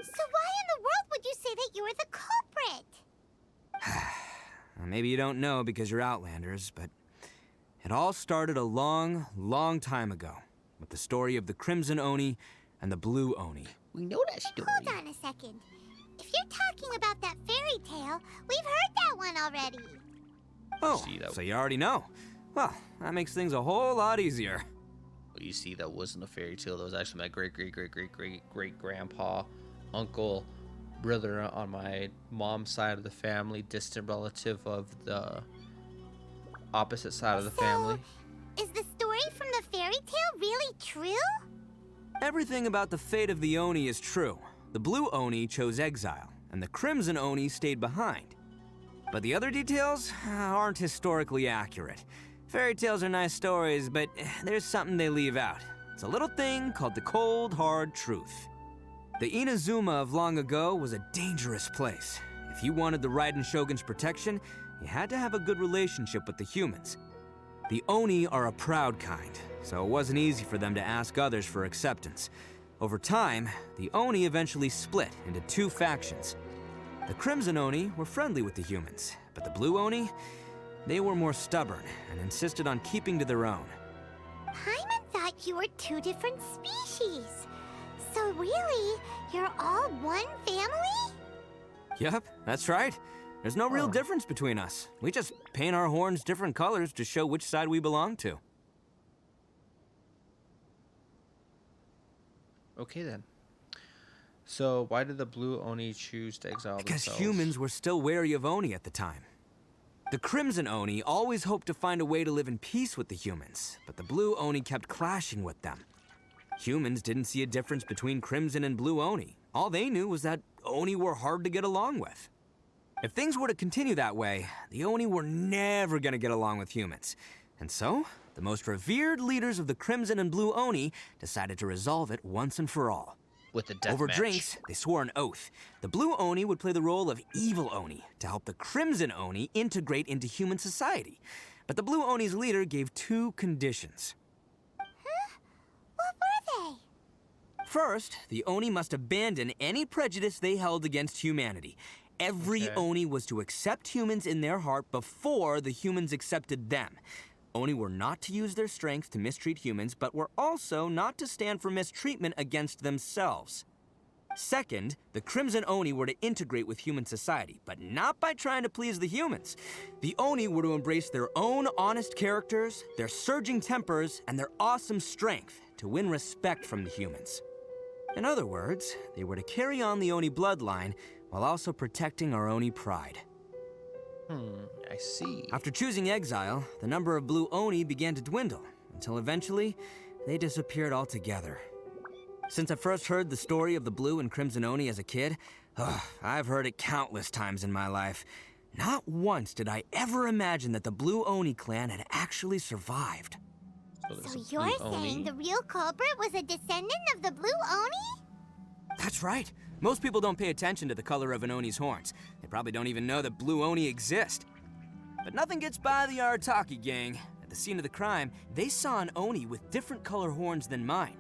So why in the world would you say that you're the culprit? Maybe you don't know because you're Outlanders, but it all started a long, long time ago with the story of the Crimson Oni and the Blue Oni. We know that story. Hold on a second. If you're talking about that fairy tale, we've heard that one already. Oh, See, that- so you already know. Well, that makes things a whole lot easier. Well, you see, that wasn't a fairy tale. That was actually my great grandpa, uncle, brother on my mom's side of the family, distant relative of the opposite side of the family. Is the story from the fairy tale really true? Everything about the fate of the Oni is true. The blue Oni chose exile, and the crimson Oni stayed behind. But the other details aren't historically accurate. Fairy tales are nice stories, but there's something they leave out. It's a little thing called the cold, hard truth. The Inazuma of long ago was a dangerous place. If you wanted the Raiden Shogun's protection, you had to have a good relationship with the humans. The Oni are a proud kind, so it wasn't easy for them to ask others for acceptance. Over time, the Oni eventually split into two factions. The Crimson Oni were friendly with the humans, but the Blue Oni, they were more stubborn and insisted on keeping to their own. Paimon thought you were two different species. So really, you're all one family? Yep, that's right. There's no real difference between us. We just paint our horns different colors to show which side we belong to. Okay then. So why did the blue Oni choose to exile Because themselves? humans were still wary of Oni at the time. The Crimson Oni always hoped to find a way to live in peace with the humans, but the Blue Oni kept clashing with them. Humans didn't see a difference between Crimson and Blue Oni. All they knew was that Oni were hard to get along with. If things were to continue that way, the Oni were never gonna get along with humans. And so, the most revered leaders of the Crimson and Blue Oni decided to resolve it once and for all. With the death Over match. drinks, they swore an oath. The Blue Oni would play the role of evil Oni to help the Crimson Oni integrate into human society. But the Blue Oni's leader gave two conditions. What were they? First, the Oni must abandon any prejudice they held against humanity. Every Oni was to accept humans in their heart before the humans accepted them. Oni were not to use their strength to mistreat humans, but were also not to stand for mistreatment against themselves. Second, the Crimson Oni were to integrate with human society, but not by trying to please the humans. The Oni were to embrace their own honest characters, their surging tempers, and their awesome strength to win respect from the humans. In other words, they were to carry on the Oni bloodline while also protecting our Oni pride. I see. After choosing exile, the number of Blue Oni began to dwindle, until eventually, they disappeared altogether. Since I first heard the story of the Blue and Crimson Oni as a kid, I've heard it countless times in my life. Not once did I ever imagine that the Blue Oni clan had actually survived. So you're saying the real culprit was a descendant of the Blue Oni? That's right. Most people don't pay attention to the color of an Oni's horns. They probably don't even know that Blue Oni exist. But nothing gets by the Arataki gang. At the scene of the crime, they saw an Oni with different color horns than mine.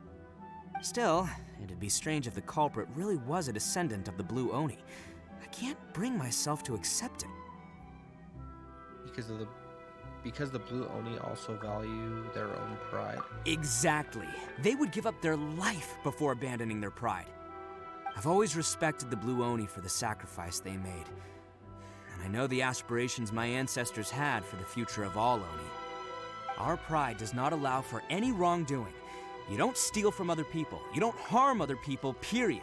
Still, it'd be strange if the culprit really was a descendant of the Blue Oni. I can't bring myself to accept it. Because the blue Oni also value their own pride. Exactly. They would give up their life before abandoning their pride. I've always respected the Blue Oni for the sacrifice they made. And I know the aspirations my ancestors had for the future of all Oni. Our pride does not allow for any wrongdoing. You don't steal from other people. You don't harm other people, period.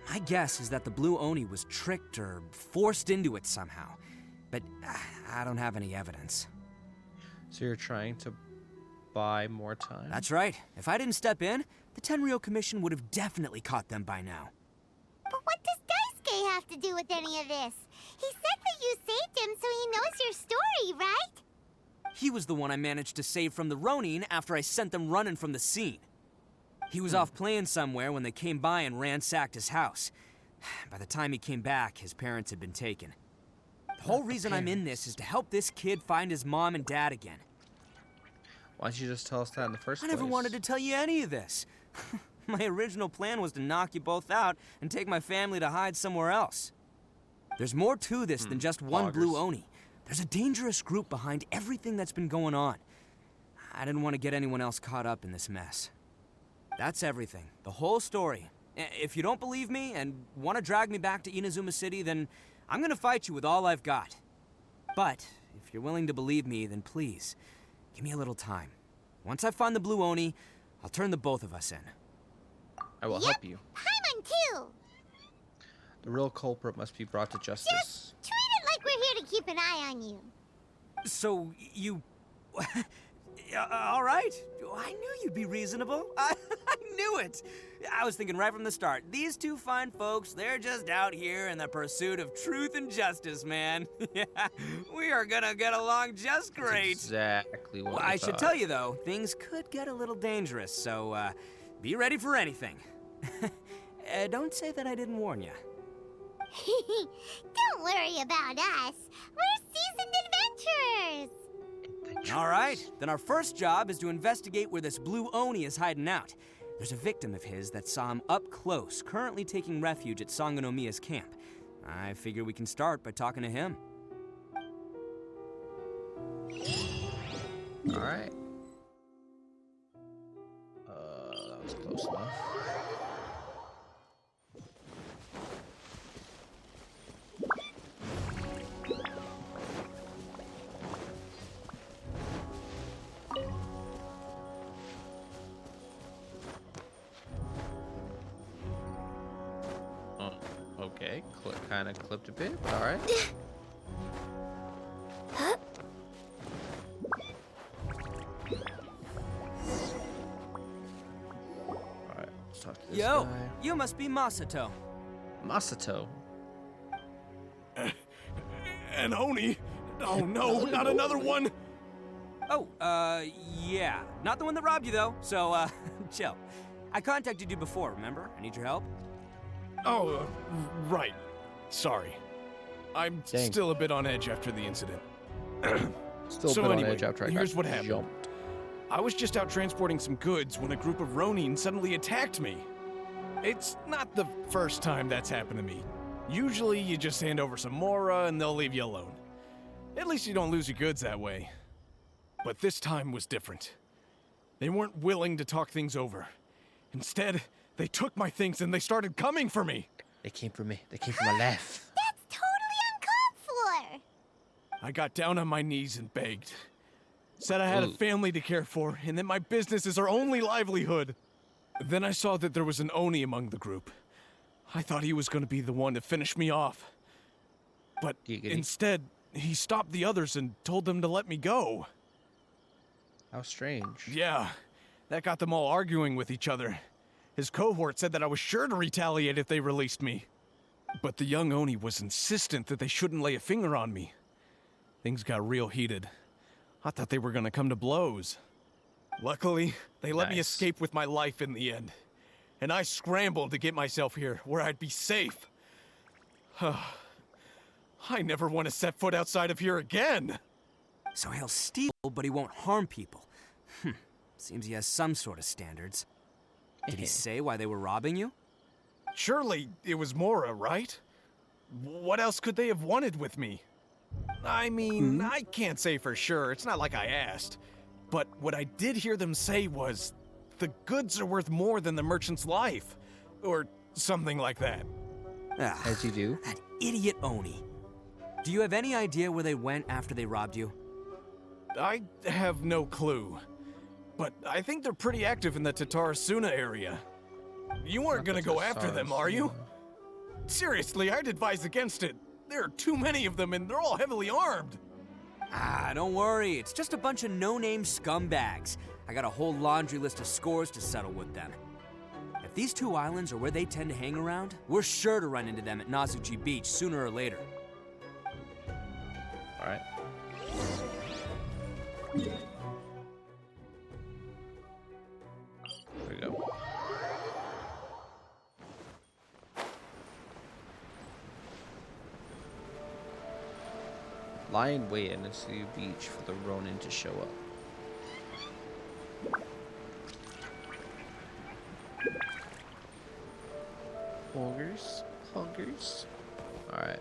My guess is that the Blue Oni was tricked or forced into it somehow. But I don't have any evidence. So you're trying to buy more time? That's right. If I didn't step in, the Tenryu Commission would have definitely caught them by now. But what does Daisuke have to do with any of this? He said that you saved him so he knows your story, right? He was the one I managed to save from the Ronin after I sent them running from the scene. He was off playing somewhere when they came by and ransacked his house. By the time he came back, his parents had been taken. The whole reason I'm in this is to help this kid find his mom and dad again. Why don't you just tell us that in the first place? I never wanted to tell you any of this. My original plan was to knock you both out and take my family to hide somewhere else. There's more to this than just one Blue Oni. There's a dangerous group behind everything that's been going on. I didn't want to get anyone else caught up in this mess. That's everything. The whole story. If you don't believe me and want to drag me back to Inazuma City, then I'm gonna fight you with all I've got. But if you're willing to believe me, then please, give me a little time. Once I find the Blue Oni, I'll turn the both of us in. I will help you. Paimon too! The real culprit must be brought to justice. Just treat it like we're here to keep an eye on you. So, you... All right. I knew you'd be reasonable. I knew it. I was thinking right from the start. These two fine folks, they're just out here in the pursuit of truth and justice, man. Yeah, we are gonna get along just great. That's exactly what I should tell you, though, things could get a little dangerous, so be ready for anything. Don't say that I didn't warn you. Don't worry about us. We're seasoned adventurers. All right, then our first job is to investigate where this blue Oni is hiding out. There's a victim of his that saw him up close, currently taking refuge at Sangonomiya's camp. I figure we can start by talking to him. All right. That was close enough. Okay, kind of clipped a bit, but all right. All right, let's talk to this guy. You must be Masato. Masato. An Oni? Oh no, not another one! Oh, yeah. Not the one that robbed you, though, so, chill. I contacted you before, remember? I need your help. Oh, right. Sorry. I'm still a bit on edge after the incident. Still So a bit anyway, on edge after I here's got what happened. jumped. I was just out transporting some goods when a group of Ronin suddenly attacked me. It's not the first time that's happened to me. Usually you just hand over some Mora and they'll leave you alone. At least you don't lose your goods that way. But this time was different. They weren't willing to talk things over. Instead, they took my things and they started coming for me. They came for me. They came for my life. That's totally uncalled for. I got down on my knees and begged. Said I had a family to care for and that my business is our only livelihood. Then I saw that there was an Oni among the group. I thought he was going to be the one to finish me off. But instead, he stopped the others and told them to let me go. How strange. Yeah, that got them all arguing with each other. His cohort said that I was sure to retaliate if they released me. But the young Oni was insistent that they shouldn't lay a finger on me. Things got real heated. I thought they were gonna come to blows. Luckily, they let me escape with my life in the end. And I scrambled to get myself here, where I'd be safe. I never want to set foot outside of here again! So he'll steal, but he won't harm people. Seems he has some sort of standards. Did he say why they were robbing you? Surely it was Mora, right? What else could they have wanted with me? I mean, I can't say for sure. It's not like I asked. But what I did hear them say was, the goods are worth more than the merchant's life. Or something like that. As you do. That idiot Oni. Do you have any idea where they went after they robbed you? I have no clue. But I think they're pretty active in the Tatarasuna area. You aren't gonna go after them, are you? Seriously, I'd advise against it. There are too many of them and they're all heavily armed. Don't worry. It's just a bunch of no-name scumbags. I got a whole laundry list of scores to settle with them. If these two islands are where they tend to hang around, we're sure to run into them at Nazuchi Beach sooner or later. All right. There we go. Lie in wait in Nazuchi Beach for the Ronin to show up. Hoggers. All right.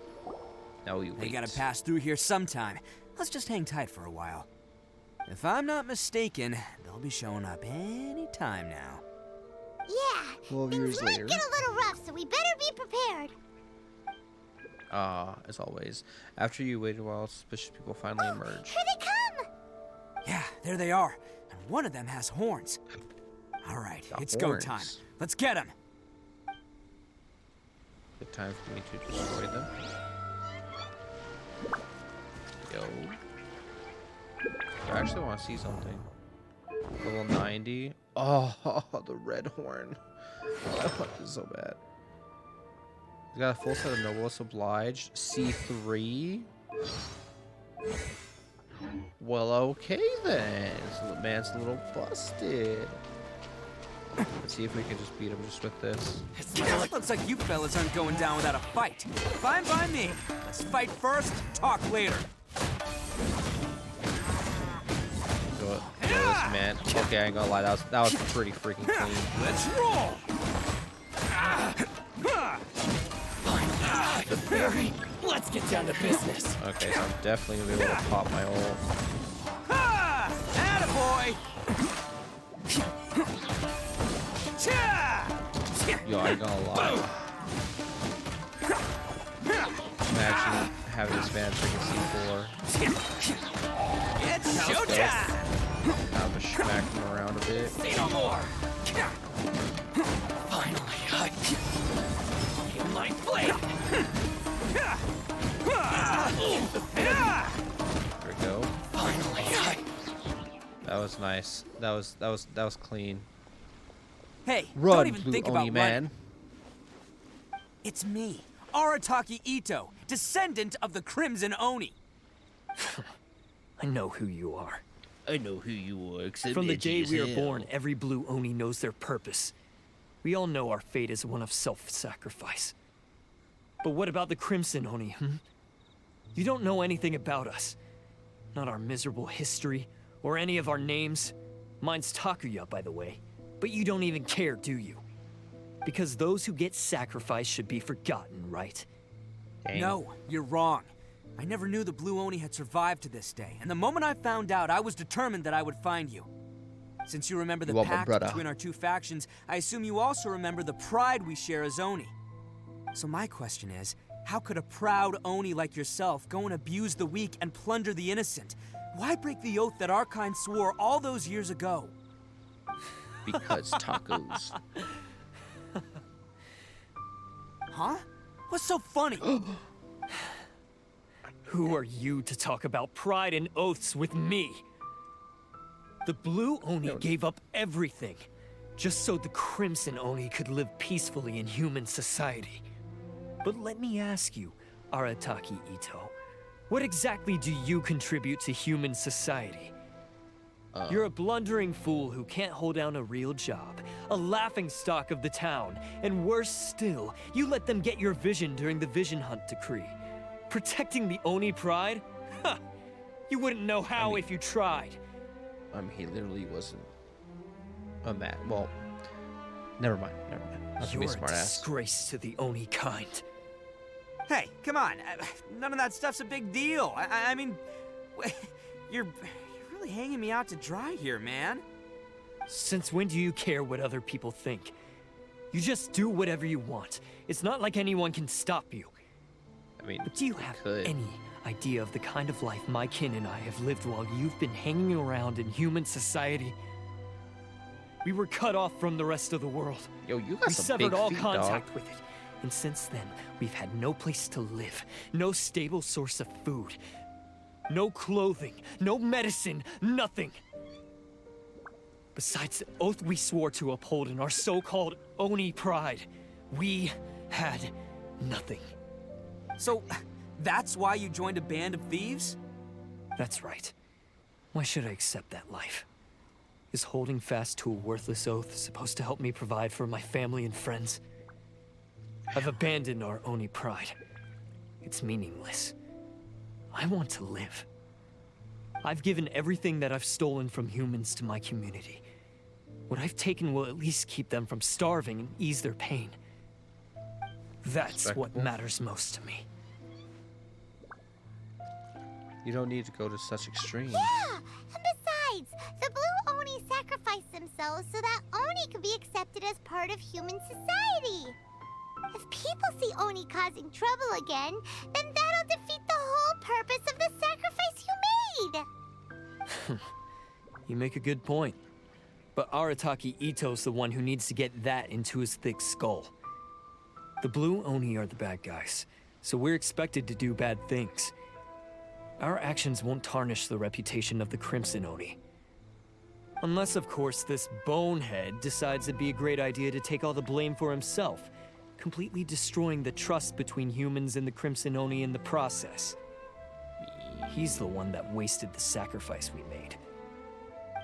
Now we wait. They gotta pass through here sometime. Let's just hang tight for a while. If I'm not mistaken, they'll be showing up any time now. Yeah, 12 things years might later. get a little rough, so we better be prepared. As always, after you wait a while, suspicious people finally emerge. Here they come! Yeah, there they are. And one of them has horns. All right, it's go time. Let's get them. Good time for me to destroy them. Go. I actually want to see something. level 90. Oh, the red horn. I want this so bad. We got a full set of Noblesse Obliged. C3. Well, okay then. Man's a little busted. Let's see if we can just beat him just with this. Looks like you fellas aren't going down without a fight. Fine by me. Let's fight first, talk later. Go this man. Okay, I ain't gonna lie, that was pretty freaking clean. Let's roll. The fairy. Let's get down to business. Okay, so I'm definitely gonna be able to pop my ult. Attaboy! Yo, I ain't gonna lie. Imagine having this man freaking C4. It's showtime! I'll just smack him around a bit. Say no more. Finally, I in my blade. There we go. Finally, That was nice. That was clean. Hey, Run, don't even Blue think Oni about man. running. It's me, Arataki Itto, descendant of the Crimson Oni. I know who you are. I know who you are. From the day we are born, every Blue Oni knows their purpose. We all know our fate is one of self-sacrifice. But what about the Crimson Oni, You don't know anything about us. Not our miserable history, or any of our names. Mine's Takuya, by the way. But you don't even care, do you? Because those who get sacrificed should be forgotten, right? Dang. No, you're wrong. I never knew the Blue Oni had survived to this day, and the moment I found out, I was determined that I would find you. Since you remember the pact between our two factions, I assume you also remember the pride we share as Oni. So my question is, how could a proud Oni like yourself go and abuse the weak and plunder the innocent? Why break the oath that our kind swore all those years ago? Because tacos. Huh? What's so funny? Who are you to talk about pride and oaths with me? The Blue Oni gave up everything, just so the Crimson Oni could live peacefully in human society. But let me ask you, Arataki Itto, what exactly do you contribute to human society? You're a blundering fool who can't hold down a real job, a laughingstock of the town, and worse still, you let them get your vision during the Vision Hunt decree. Protecting the Oni pride? Ha! You wouldn't know how if you tried. He literally wasn't a man. Well, never mind. Not to be You're smart a ass. disgrace to the Oni kind. Hey, come on. None of that stuff's a big deal. I mean, you're really hanging me out to dry here, man. Since when do you care what other people think? You just do whatever you want. It's not like anyone can stop you. But do you have any idea of the kind of life my kin and I have lived while you've been hanging around in human society? We were cut off from the rest of the world. Yo, you got we some severed big all feet, contact dog. with it. And since then, we've had no place to live, no stable source of food, no clothing, no medicine, nothing. Besides the oath we swore to uphold in our so-called Oni pride, we had nothing. So, that's why you joined a band of thieves? That's right. Why should I accept that life? Is holding fast to a worthless oath supposed to help me provide for my family and friends? I've abandoned our Oni pride. It's meaningless. I want to live. I've given everything that I've stolen from humans to my community. What I've taken will at least keep them from starving and ease their pain. That's what matters most to me. You don't need to go to such extremes. Yeah! And besides, the Blue Oni sacrificed themselves so that Oni could be accepted as part of human society. If people see Oni causing trouble again, then that'll defeat the whole purpose of the sacrifice you made! You make a good point. But Arataki Itto's the one who needs to get that into his thick skull. The Blue Oni are the bad guys, so we're expected to do bad things. Our actions won't tarnish the reputation of the Crimson Oni. Unless, of course, this bonehead decides it'd be a great idea to take all the blame for himself, completely destroying the trust between humans and the Crimson Oni in the process. He's the one that wasted the sacrifice we made.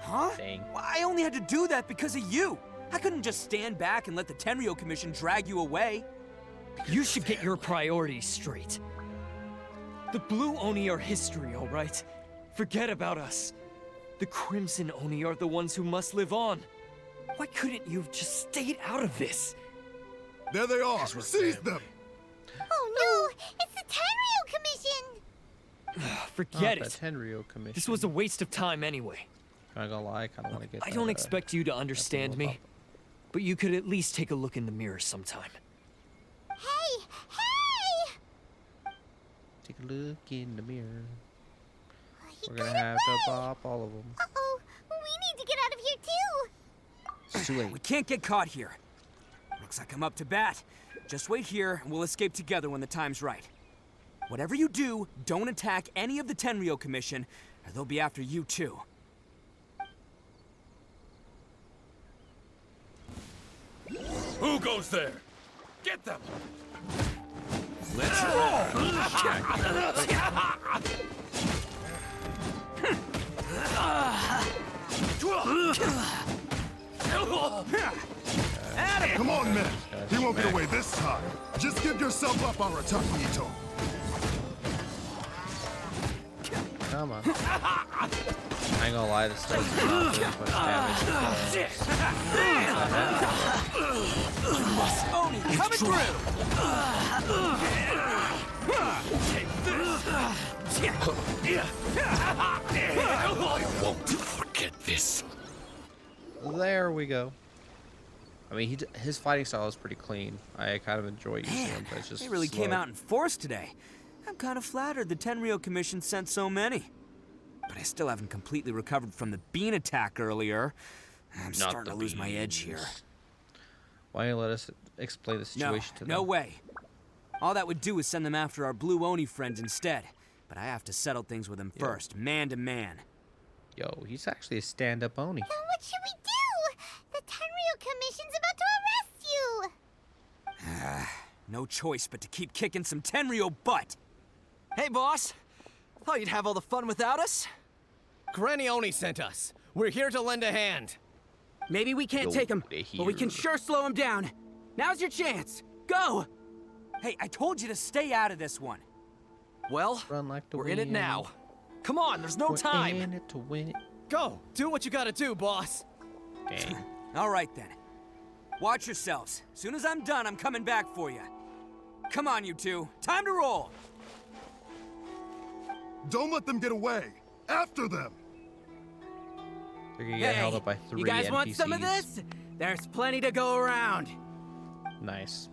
Huh? Dang. Well, I only had to do that because of you. I couldn't just stand back and let the Tenryu Commission drag you away. You should get your priorities straight. The Blue Oni are history, all right? Forget about us. The Crimson Oni are the ones who must live on. Why couldn't you have just stayed out of this? There they are! Seize them! Oh no! It's the Tenryu Commission! Forget The it. Tenryu Commission. This was a waste of time anyway. I'm not gonna lie, I kind of want to get. I don't expect you to understand me, but you could at least take a look in the mirror sometime. Hey! Hey! Take a look in the mirror. He We're gonna got have to away. pop all of them. Uh-oh! We need to get out of here too! It's too late. We can't get caught here. Looks like I'm up to bat. Just wait here, and we'll escape together when the time's right. Whatever you do, don't attack any of the Tenryu Commission, or they'll be after you too. Who goes there? Get them! Let's roll! Come on, men! He won't get away this time. Just give yourself up, Arataki Itto. Come on. I ain't gonna lie, this does not do as much damage as Oni, coming through! I won't forget this. There we go. I mean, his fighting style is pretty clean. I kind of enjoy using him, but it's just They really slow. came out in force today. I'm kind of flattered the Tenryu Commission sent so many. But I still haven't completely recovered from the bean attack earlier. I'm starting to lose my edge here. Why don't you let us explain the situation to them? No way. All that would do is send them after our Blue Oni friends instead. But I have to settle things with them first, man to man. Yo, he's actually a stand-up Oni. Then what should we do? The Tenryu Commission's about to arrest you! No choice but to keep kicking some Tenryu butt. Hey, boss. Thought you'd have all the fun without us? Granny Oni sent us. We're here to lend a hand. Maybe we can't take him, but we can sure slow him down. Now's your chance. Go! Hey, I told you to stay out of this one. Well, Run like the we're in it wind. now. Come on, there's no We're time. in it to win it. Go. Do what you gotta do, boss. Dang. All right, then. Watch yourselves. Soon as I'm done, I'm coming back for you. Come on, you two. Time to roll. Don't let them get away. After them. They're gonna get held up by 3 you guys NPCs. want some of this? There's plenty to go around. Nice.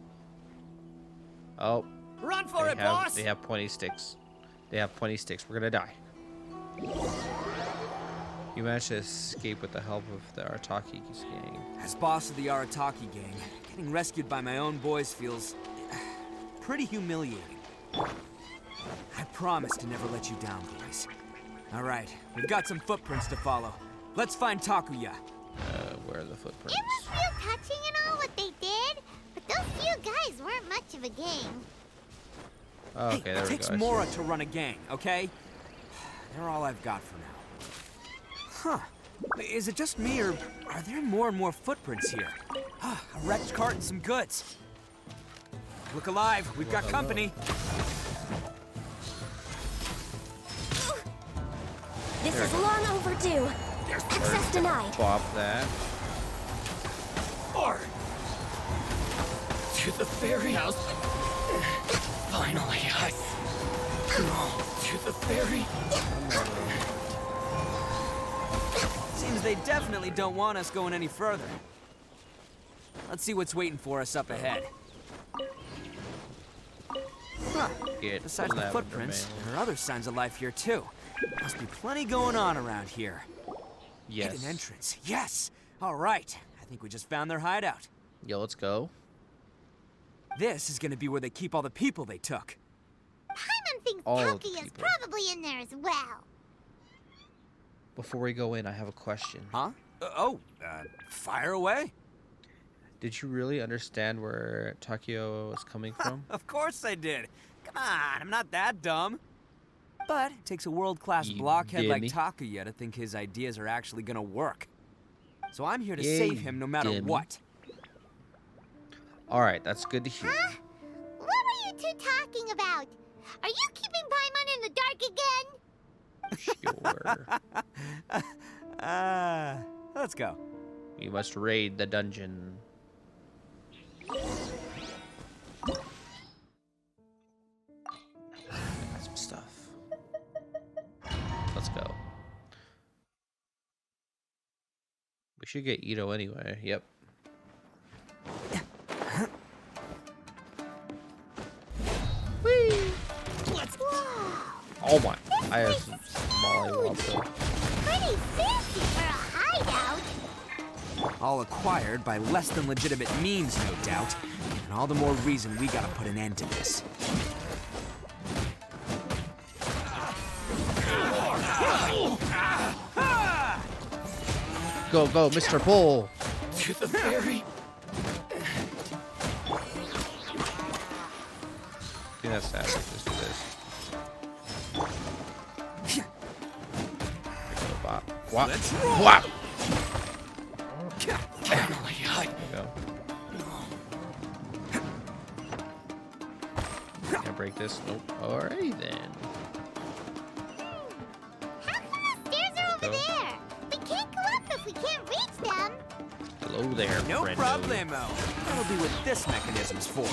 Oh. Run for it, boss! They have pointy sticks. They have pointy sticks. We're gonna die. You managed to escape with the help of the Arataki gang. As boss of the Arataki gang, getting rescued by my own boys feels pretty humiliating. I promise to never let you down, boys. All right, we've got some footprints to follow. Let's find Takuya. Where are the footprints? It was real touching and all what they did, but those few guys weren't much of a gang. Oh, okay, Hey, there it we takes go. I see. Mora to run a gang, okay? They're all I've got for now. Huh. Is it just me, or are there more and more footprints here? A wrecked cart and some goods. Look alive, we've got company. This is long overdue. Access denied. Bop that. Or to the ferry house. Finally, I go to the ferry. Seems they definitely don't want us going any further. Let's see what's waiting for us up ahead. Huh. Besides the footprints, there are other signs of life here too. Must be plenty going on around here. Yes. Hidden entrance. Yes. All right. I think we just found their hideout. Yo, let's go. This is gonna be where they keep all the people they took. Paimon thinks All of the Takuya's people. probably in there as well. Before we go in, I have a question. Huh? Fire away. Did you really understand where Takuya was coming from? Of course I did. Come on, I'm not that dumb. But it takes a world-class blockhead like Takuya to think his ideas are actually gonna work. So I'm here to save him no matter what. Alright, that's good to hear. Huh? What were you two talking about? Are you keeping Paimon in the dark again? Sure. Let's go. We must raid the dungeon. Got some stuff. Let's go. We should get Itto anyway. Yep. Whee! Oh my! I have some mollywobs. Pretty fancy for a hideout. All acquired by less than legitimate means, no doubt. And all the more reason we gotta put an end to this. Go, go, Mr. Bull! To the ferry. Yeah, that's sad. Let's do this. Wop. Wop. Finally, There you go. Can't break this. Nope. Alrighty then. How come the stairs are over there? We can't go up if we can't reach them. Hello there, No friendo. problemo. That'll be what this mechanism's for.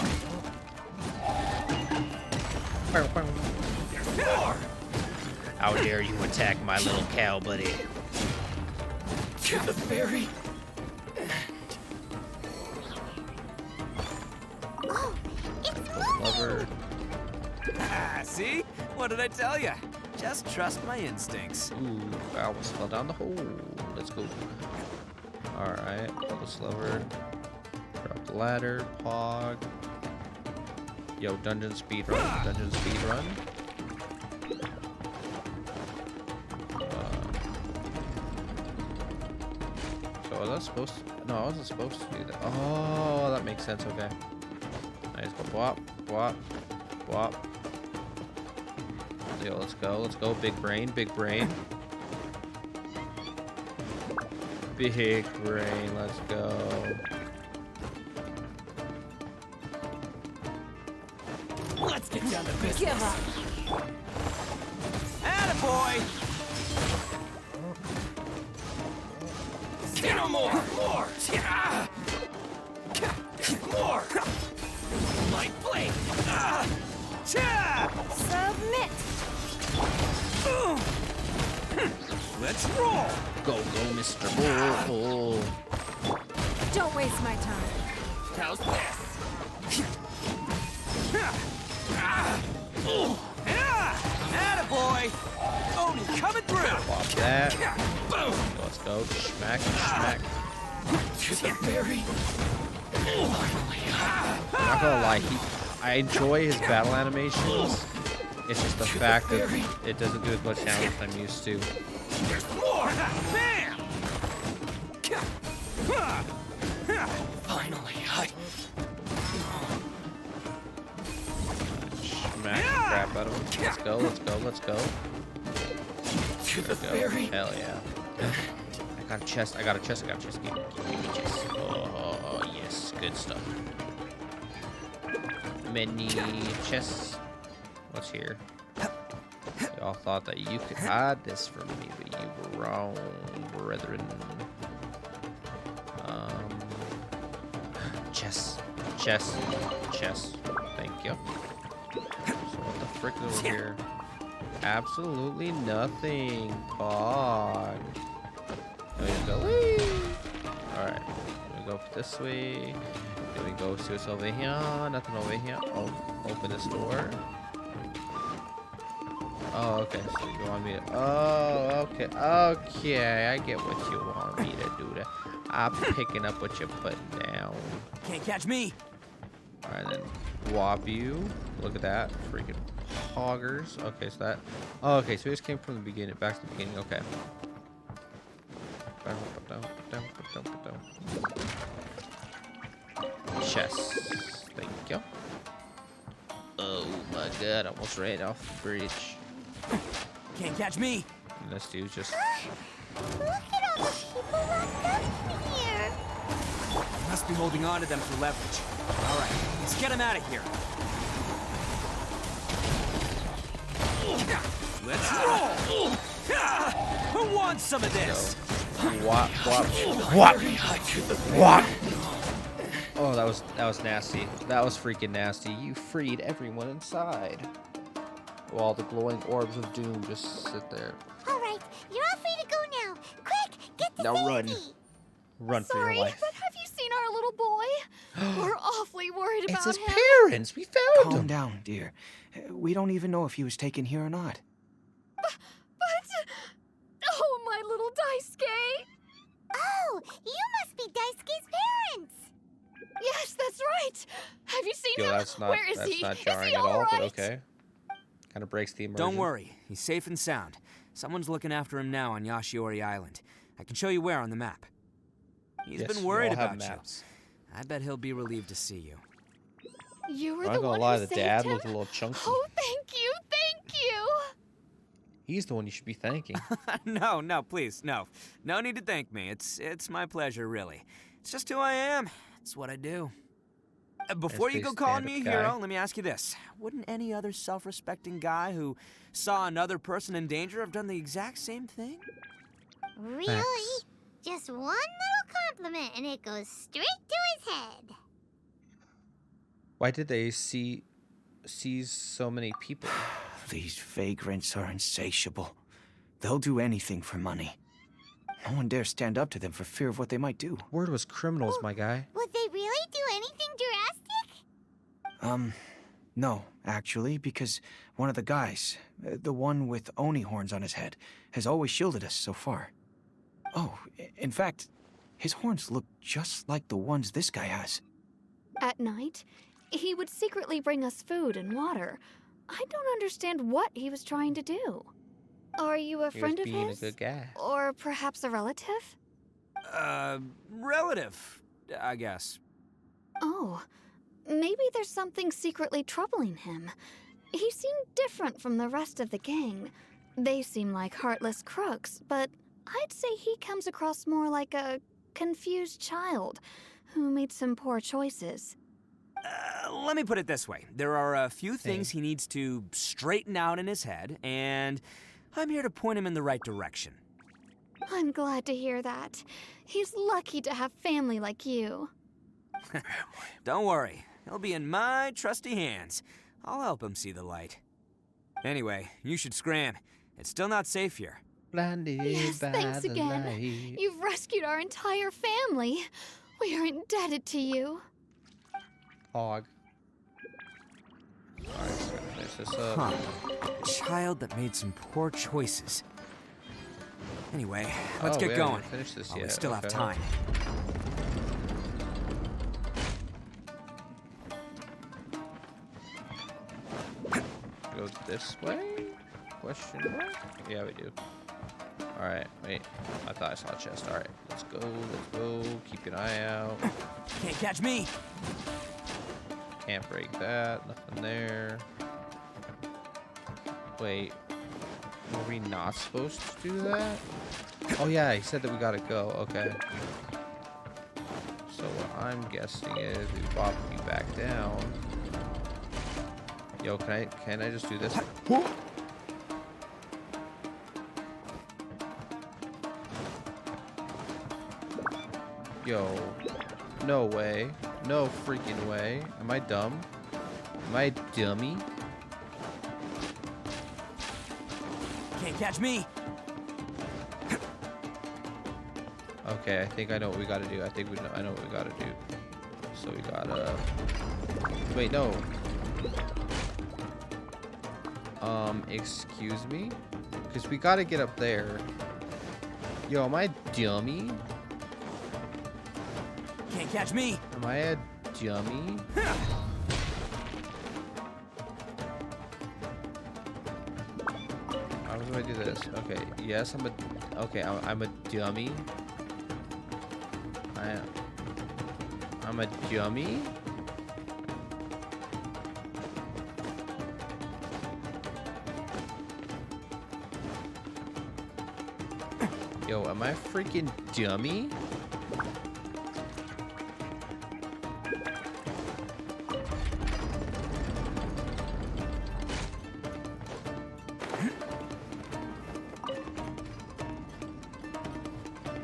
How dare you attack my little cow buddy? To the ferry. Oh, it's Lover. See? What did I tell you? Just trust my instincts. Ooh, I almost fell down the hole. Let's go. Alright, this lever. Drop the ladder. Pog. Yo, dungeon speed run. Dungeon speed run. So was I supposed to? No, I wasn't supposed to do that. Oh, that makes sense. Okay. Nice. Go bwop, bwop, bwop. Yo, let's go. Let's go. Big brain. Big brain. Big brain. Let's go. Let's get down to business. Give up. Attaboy! No more! More! More! Light blade! Submit. Let's roll! Go, go, Mr. Bull. Don't waste my time. How's this? Attaboy! Oni coming through! Pop that. Boom! Let's go. Smack, smack. To the ferry. Finally. I'm not gonna lie, I enjoy his battle animations. It's just the fact that it doesn't do as much damage as I'm used to. There's more! Bam! Finally, Smack the crap out of him. Let's go, let's go, let's go. To the There we go. ferry. Hell yeah. I got a chest, I got a chest, I got a chest. Give me chest. Oh, yes, good stuff. Many chests. What's here? Y'all thought that you could hide this from me, but you were wrong, brethren. Chest. Chest. Chest. Thank you. So what the frick is over here? Absolutely nothing. Pog. There we go. Alright. We go this way. Then we go see what's over here. Nothing over here. Oh, open this door. Oh, okay. So you want me to... Oh, okay. Okay. I get what you want me to do there. I'm picking up what you're putting down. Can't catch me. Alright, then whop you. Look at that. Freaking hoggers. Okay, so that... Oh, okay, so we just came from the beginning. Back to the beginning. Okay. Chest. Thank you. Oh my god, I almost ran off the bridge. Can't catch me. And this dude's just... Look at all the people locked up here. Must be holding on to them for leverage. All right, let's get him out of here. Let's roll. Who wants some of this? What? Oh, that was nasty. That was freaking nasty. You freed everyone inside. While the glowing orbs of doom just sit there. All right, you're all free to go now. Quick, get to Now safety. Run for your Sorry, life. but have you seen our little boy? We're awfully worried It's about his him. parents. We found Calm him. down, dear. We don't even know if he was taken here or not. But... Oh, my little Daisuke! Oh, you must be Daisuke's parents. Yes, that's right. Have you seen Yo, him? that's not, Where is that's he? not Is jarring he at all, but right? okay. Kind of breaks the immersion. Don't worry, he's safe and sound. Someone's looking after him now on Yashiori Island. I can show you where on the map. He's Yes, been you worried all have about you. maps. I bet he'll be relieved to see you. You were I'm the not gonna one lie, who the saved dad him? looked a little chunky. Oh, thank you, thank you. He's the one you should be thanking. No, please, no. No need to thank me. It's my pleasure, really. It's just who I am. It's what I do. Before you go calling me a hero, let me ask you this. Wouldn't any other self-respecting guy who saw another person in danger have done the exact same thing? Really? Facts. Just one little compliment and it goes straight to his head. Why did they seize so many people? These vagrants are insatiable. They'll do anything for money. No one dares stand up to them for fear of what they might do. Word was criminals, my guy. Would they really do anything drastic? No, actually, because one of the guys, the one with Oni horns on his head, has always shielded us so far. Oh, in fact, his horns look just like the ones this guy has. At night, he would secretly bring us food and water. I don't understand what he was trying to do. Are you a friend of his? He was being a good guy. Or perhaps a relative? Relative, I guess. Oh, maybe there's something secretly troubling him. He seemed different from the rest of the gang. They seem like heartless crooks, but I'd say he comes across more like a confused child who made some poor choices. Let me put it this way. There are a few things he needs to straighten out in his head, and I'm here to point him in the right direction. I'm glad to hear that. He's lucky to have family like you. Don't worry. He'll be in my trusty hands. I'll help him see the light. Anyway, you should scram. It's still not safe here. Blinded Yes, by thanks the again. light. You've rescued our entire family. We are indebted to you. Hog. Alright, so finish this up. Huh. Child that made some poor choices. Anyway, let's Oh, get we haven't going. even finished this While we yet, still have okay. time. Go this way? Question mark? Yeah, we do. Alright, wait. I thought I saw a chest. Alright, let's go. Keep an eye out. Can't catch me. Can't break that. Nothing there. Wait. Were we not supposed to do that? Oh yeah, he said that we gotta go. Okay. So what I'm guessing is we bop you back down. Yo, can I just do this? Yo, no way. No freaking way. Am I dumb? Am I a dummy? Can't catch me. Okay, I think I know what we gotta do. I know what we gotta do. So we gotta... Wait, no. Excuse me? Because we gotta get up there. Yo, am I a dummy? Can't catch me. Am I a dummy? How do I do this? Okay, yes, I'm a dummy. I'm a dummy? Yo, am I a freaking dummy?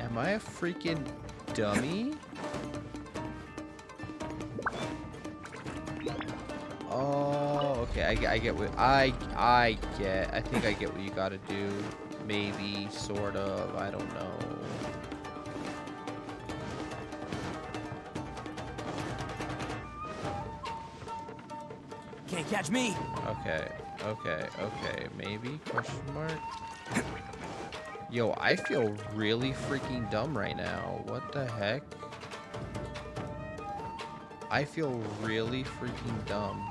Am I a freaking dummy? Oh, okay. I get what I get. I think I get what you gotta do. Maybe, sort of. I don't know. Can't catch me. Okay. Maybe? Question mark. Yo, I feel really freaking dumb right now. What the heck? I feel really freaking dumb.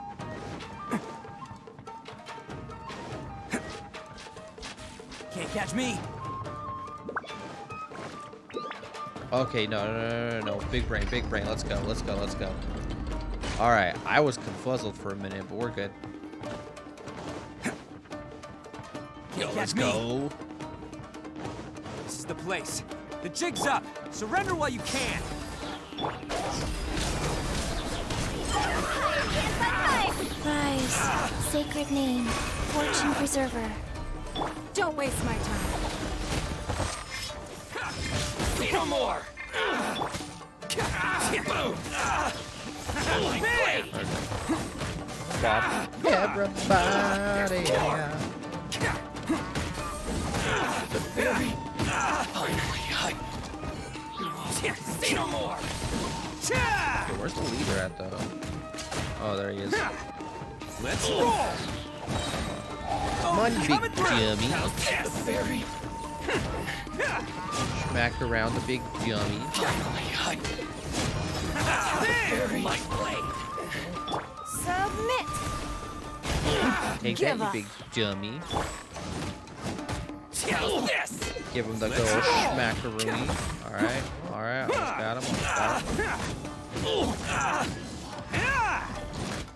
Can't catch me. Okay, no. Big brain. Let's go. All right, I was confuzzled for a minute, but we're good. Yo, let's go. This is the place. The jig's up. Surrender while you can. Rise, sacred name, fortune preserver. Don't waste my time. See no more! Holy blade! Stop everybody. The fairy! Finally, see no more! Okay, where's the leader at, though? Oh, there he is. Let's roll! Come on, big dummy. The fairy! Smack around the big dummy. Finally, my blade! Submit. Take that, you big dummy. This! Give him the good old smackaroonie. Alright, almost got him.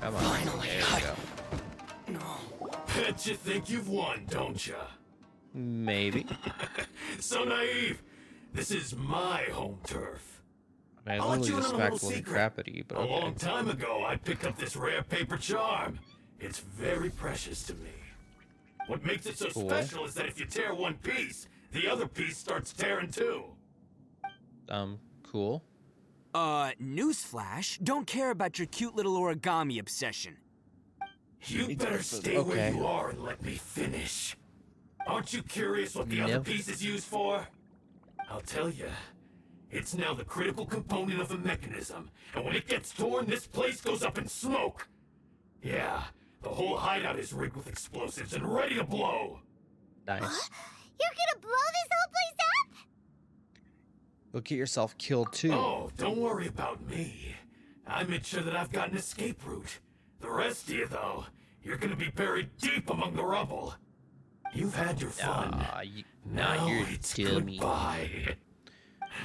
Come on. Finally, there we go. Bet you think you've won, don't ya? Maybe. So naive. This is my home turf. I I'll let literally you in just on a smacked little one secret. crappity, but A okay. long time ago, I picked up this rare paper charm. It's very precious to me. What makes it so Cool. special is that if you tear one piece, the other piece starts tearing too. Cool. Newsflash, don't care about your cute little origami obsession. You better stay where you are and let me finish. Aren't you curious what the other piece is used for? I'll tell you. It's now the critical component of a mechanism, and when it gets torn, this place goes up in smoke. Yeah, the whole hideout is rigged with explosives and ready to blow. Nice. You're gonna blow this whole place up? You'll get yourself killed too. Oh, don't worry about me. I made sure that I've got an escape route. The rest of you, though, you're gonna be buried deep among the rubble. You've had your fun. Now you're a it's dummy. goodbye.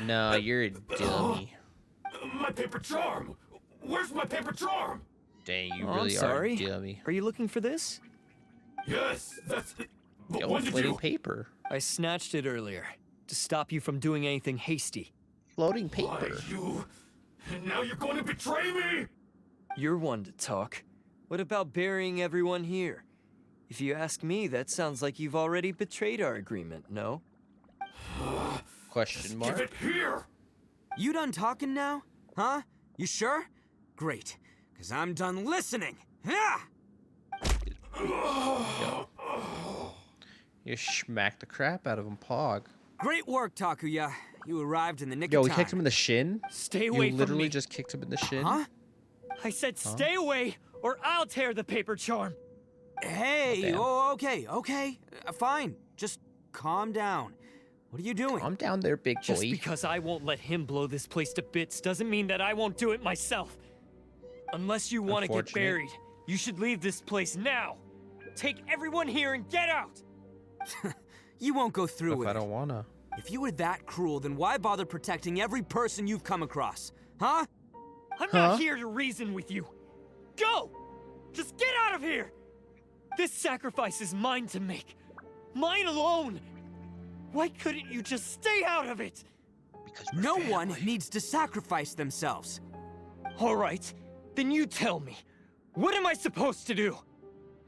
No, you're a dummy. My paper charm! Where's my paper charm? Dang, you Oh, really I'm sorry. are a dummy. Are you looking for this? Yes, that's it. But Yo, when did floating you... paper. I snatched it earlier to stop you from doing anything hasty. Floating Why, paper. you... And now you're going to betray me? You're one to talk. What about burying everyone here? If you ask me, that sounds like you've already betrayed our agreement, no? Question mark? Give it here! You done talking now? Huh? You sure? Great, because I'm done listening. Ah! You smacked the crap out of him, Pog. Great work, Takuya. You arrived in the nick Yo, of we time. kicked him in the shin? Stay away You from literally me. just kicked him in the shin? Huh? I said stay away, or I'll tear the paper charm. Hey, Oh, okay. Fine. Just calm down. What are you doing? I'm down there, big boy. Just because I won't let him blow this place to bits doesn't mean that I won't do it myself. Unless you want to get Unfortunate. buried, you should leave this place now. Take everyone here and get out. You won't go through If with I it. don't wanna. If you were that cruel, then why bother protecting every person you've come across? Huh? I'm not here to reason with you. Go! Just get out of here! This sacrifice is mine to make. Mine alone! Why couldn't you just stay out of it? Because no one needs to sacrifice themselves. All right, then you tell me. What am I supposed to do?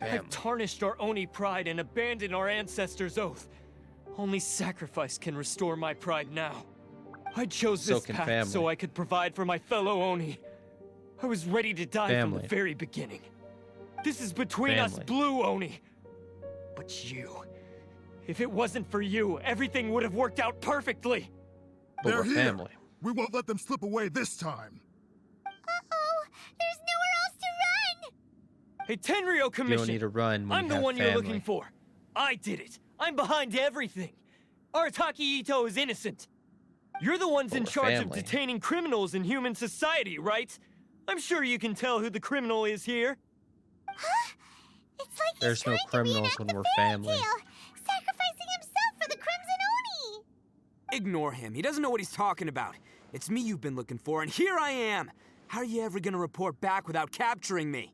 Family. I've tarnished our Oni pride and abandoned our ancestors' oath. Only sacrifice can restore my pride now. I chose this path so I could provide for my fellow Oni. I was ready to die from the very beginning. This is between us Blue Oni. But you... If it wasn't for you, everything would have worked out perfectly. But they're we're here. Family. We won't let them slip away this time. Uh-oh, there's nowhere else to run. Hey, Tenryu Commission. You don't need to run when I'm the one you're looking for. I did it. I'm behind everything. Arataki Itto is innocent. You're the ones in charge of detaining criminals in human society, right? I'm sure you can tell who the criminal is here. Huh? It's like there's no criminals when we're family. Sacrificing himself for the Crimson Oni! Ignore him. He doesn't know what he's talking about. It's me you've been looking for, and here I am! How are you ever gonna report back without capturing me?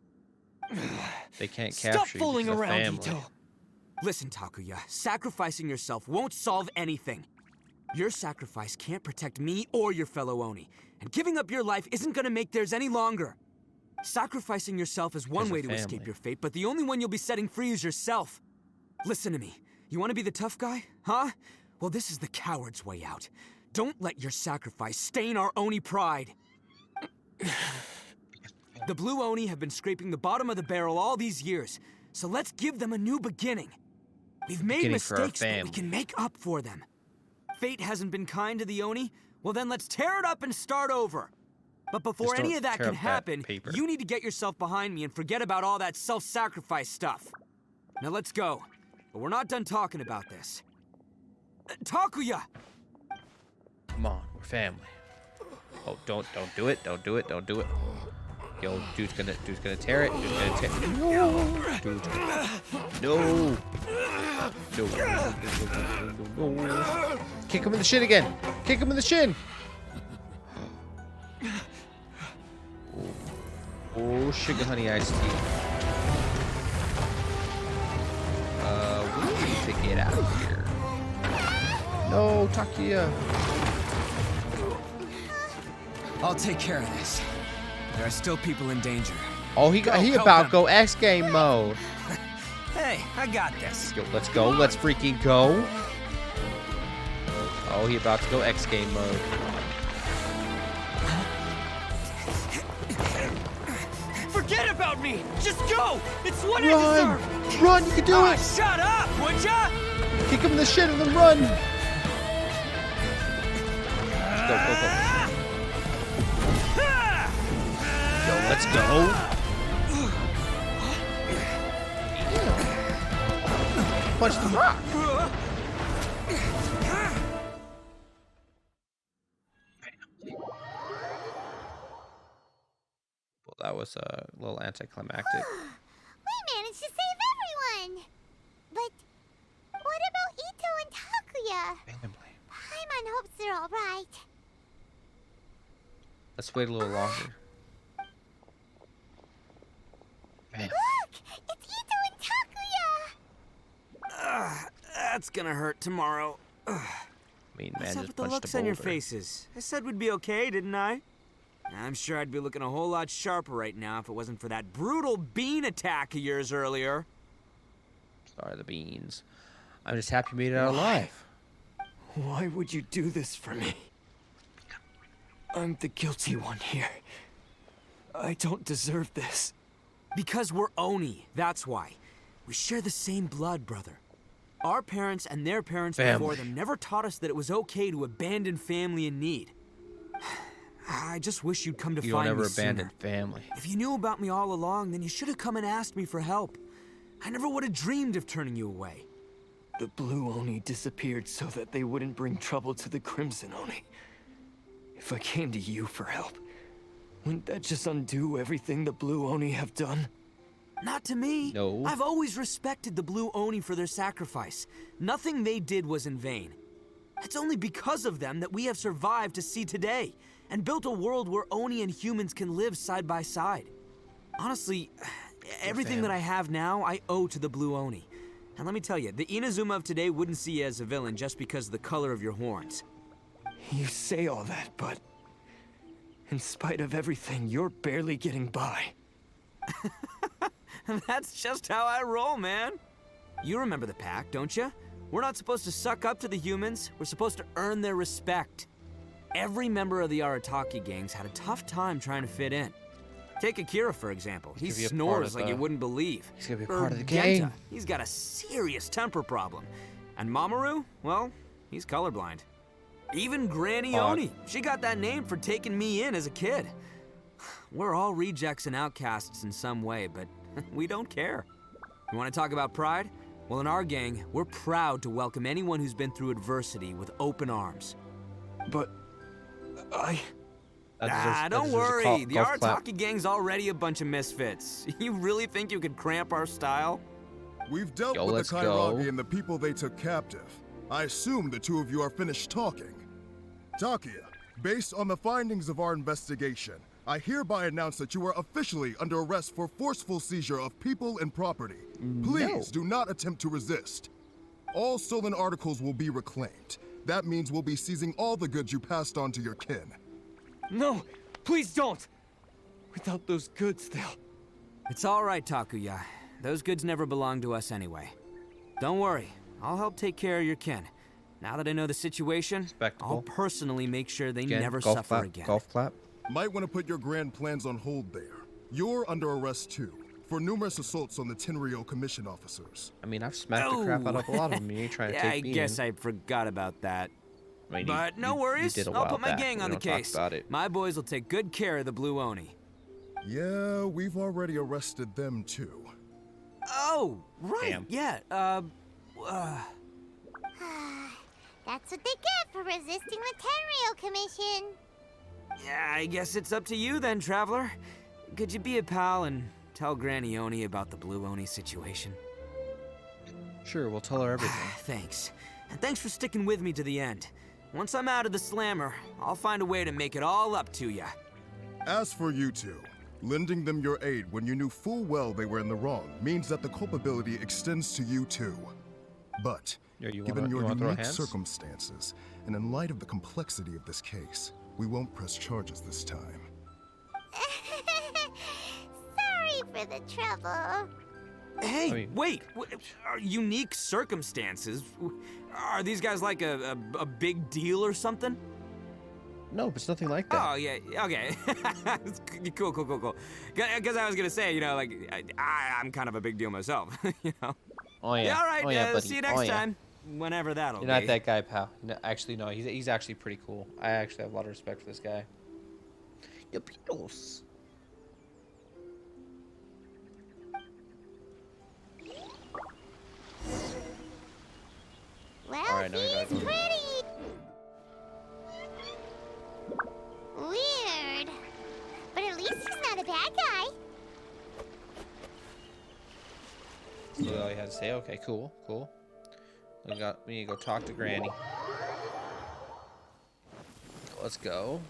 They can't Stop capture fooling you around, family. Itto. Listen, Takuya. Sacrificing yourself won't solve anything. Your sacrifice can't protect me or your fellow Oni, and giving up your life isn't gonna make theirs any longer. Sacrificing yourself is one way to escape your fate, but the only one you'll be setting free is yourself. Listen to me. You want to be the tough guy? Huh? Well, this is the coward's way out. Don't let your sacrifice stain our Oni pride. The Blue Oni have been scraping the bottom of the barrel all these years, so let's give them a new beginning. We've made mistakes, but we can make up for them. Fate hasn't been kind to the Oni? Well, then let's tear it up and start over. But before any of that can happen, you need to get yourself behind me and forget about all that self-sacrifice stuff. Now let's go. But we're not done talking about this. Takuya! Come on, we're family. Oh, don't do it. Don't do it. Don't do it. Yo, dude's gonna tear it. Dude's gonna tear it. No. No. Kick him in the shin again. Kick him in the shin. Oh, sugar honey iced tea. We need to get out of here. No, Takuya. I'll take care of this. There are still people in danger. Oh, he about to go X game mode. Hey, I got this. Let's go. Let's freaking go. Oh, he about to go X game mode. Forget about me! Just go! It's what I deserve! Run! You can do it! Shut up, would ya? Kick him in the shit and then run! Go, go, go. Yo, let's go! Punch the rock! That was a little anticlimactic. We managed to save everyone! But what about Itto and Takuya? Family. Paimon hopes they're alright. Let's wait a little longer. Look! It's Itto and Takuya! That's gonna hurt tomorrow. I mean, man, what's up just with the punched looks a on your boulder. faces? I said we'd be okay, didn't I? I'm sure I'd be looking a whole lot sharper right now if it wasn't for that brutal bean attack of yours earlier. Sorry, the beans. I'm just happy you made it out alive. Why would you do this for me? I'm the guilty one here. I don't deserve this. Because we're Oni, that's why. We share the same blood, brother. Our parents and their parents before them never taught us that it was okay to abandon family in need. I just wish you'd come to find me sooner. You don't ever abandon family. If you knew about me all along, then you should have come and asked me for help. I never would have dreamed of turning you away. The Blue Oni disappeared so that they wouldn't bring trouble to the Crimson Oni. If I came to you for help, wouldn't that just undo everything the Blue Oni have done? Not to me. No. I've always respected the Blue Oni for their sacrifice. Nothing they did was in vain. It's only because of them that we have survived to see today, and built a world where Oni and humans can live side by side. Honestly, everything that I have now, I owe to the Blue Oni. And let me tell you, the Inazuma of today wouldn't see you as a villain just because of the color of your horns. You say all that, but in spite of everything, you're barely getting by. That's just how I roll, man. You remember the pact, don't you? We're not supposed to suck up to the humans. We're supposed to earn their respect. Every member of the Arataki gangs had a tough time trying to fit in. Take Akira, for example. He snores like you wouldn't believe. He's gonna be a part of the gang. Genta, he's got a serious temper problem. And Mamoru, well, he's colorblind. Even Granny Oni, she got that name for taking me in as a kid. We're all rejects and outcasts in some way, but we don't care. You want to talk about pride? Well, in our gang, we're proud to welcome anyone who's been through adversity with open arms. But don't worry. The Arataki gang's already a bunch of misfits. You really think you could cramp our style? We've dealt with the Kairagi and the people they took captive. I assume the two of you are finished talking. Takuya, based on the findings of our investigation, I hereby announce that you are officially under arrest for forceful seizure of people and property. Please do not attempt to resist. All stolen articles will be reclaimed. That means we'll be seizing all the goods you passed on to your kin. No, please don't! Without those goods, they'll... It's all right, Takuya. Those goods never belonged to us anyway. Don't worry, I'll help take care of your kin. Now that I know the situation, I'll personally make sure they never suffer again. Golf clap. Might want to put your grand plans on hold there. You're under arrest too, for numerous assaults on the Tenryu commission officers. I mean, I've smacked the crap out of a lot of them. You ain't trying to take me in. I guess I forgot about that. I mean, but no worries, I'll put my gang on the case. My boys will take good care of the Blue Oni. Yeah, we've already arrested them too. Oh, right, yeah, That's what they get for resisting the Tenryu commission. Yeah, I guess it's up to you then, Traveler. Could you be a pal and tell Granny Oni about the Blue Oni situation? Sure, we'll tell her everything. Thanks. And thanks for sticking with me to the end. Once I'm out of the slammer, I'll find a way to make it all up to ya. As for you two, lending them your aid when you knew full well they were in the wrong means that the culpability extends to you too. But, given your unique circumstances, and in light of the complexity of this case, we won't press charges this time. Sorry for the trouble. Hey, wait! Unique circumstances? Are these guys like a big deal or something? No, it's nothing like that. Oh, yeah, okay. Cool. Because I was gonna say, you know, like, I'm kind of a big deal myself, you know? Oh, yeah. All right, buddy. see you next time. Whenever that'll be. You're not that guy, pal. No, actually, no, he's actually pretty cool. I actually have a lot of respect for this guy. The Beetles. Well, he's pretty. Weird. But at least he's not a bad guy. That's all he had to say. Okay, cool. We need to go talk to Granny. Let's go.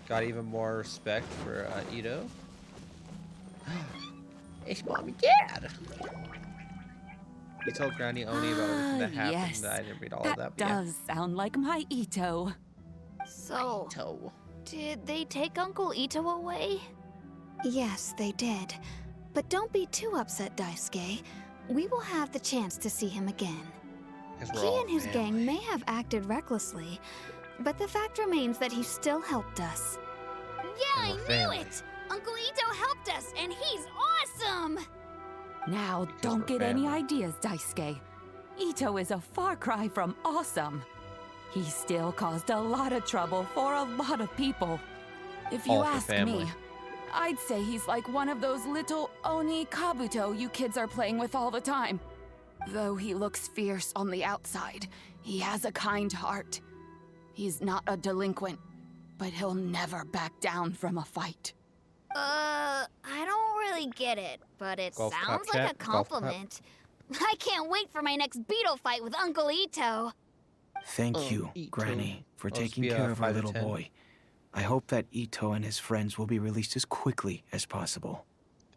Got even more respect for Itto. It's Mommy Dad. You told Granny Oni about everything that happened. Yes, I didn't read all of that. That does sound like my Itto. So, did they take Uncle Itto away? Yes, they did. But don't be too upset, Daisuke. We will have the chance to see him again. He and his gang may have acted recklessly, but the fact remains that he still helped us. Yeah, I knew it! Uncle Itto helped us, and he's awesome! Now, don't get any ideas, Daisuke. Itto is a far cry from awesome. He still caused a lot of trouble for a lot of people. If you ask me, I'd say he's like one of those little Oni Kabuto you kids are playing with all the time. Though he looks fierce on the outside, he has a kind heart. He's not a delinquent, but he'll never back down from a fight. I don't really get it, but it sounds like a compliment. I can't wait for my next beetle fight with Uncle Itto. Thank you, Granny, for taking care of our little boy. I hope that Itto and his friends will be released as quickly as possible.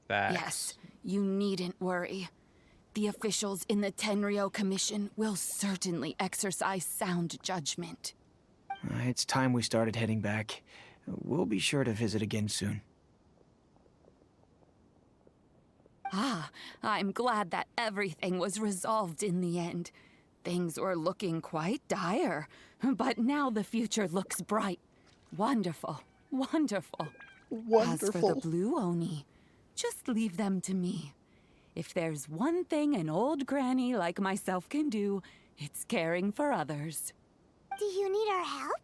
Facts. Yes, you needn't worry. The officials in the Tenryu Commission will certainly exercise sound judgment. It's time we started heading back. We'll be sure to visit again soon. Ah, I'm glad that everything was resolved in the end. Things were looking quite dire, but now the future looks bright. Wonderful, wonderful. Wonderful. As for the blue Oni, just leave them to me. If there's one thing an old granny like myself can do, it's caring for others. Do you need our help?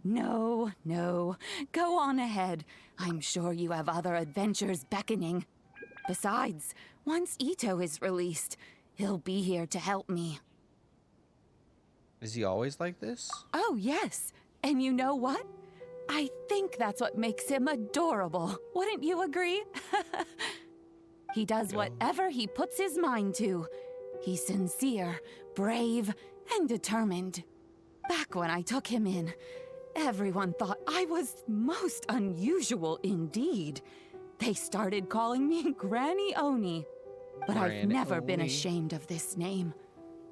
No, no. Go on ahead. I'm sure you have other adventures beckoning. Besides, once Itto is released, he'll be here to help me. Is he always like this? Oh, yes. And you know what? I think that's what makes him adorable. Wouldn't you agree? He does whatever he puts his mind to. He's sincere, brave, and determined. Back when I took him in, everyone thought I was most unusual indeed. They started calling me Granny Oni. But I've never been ashamed of this name.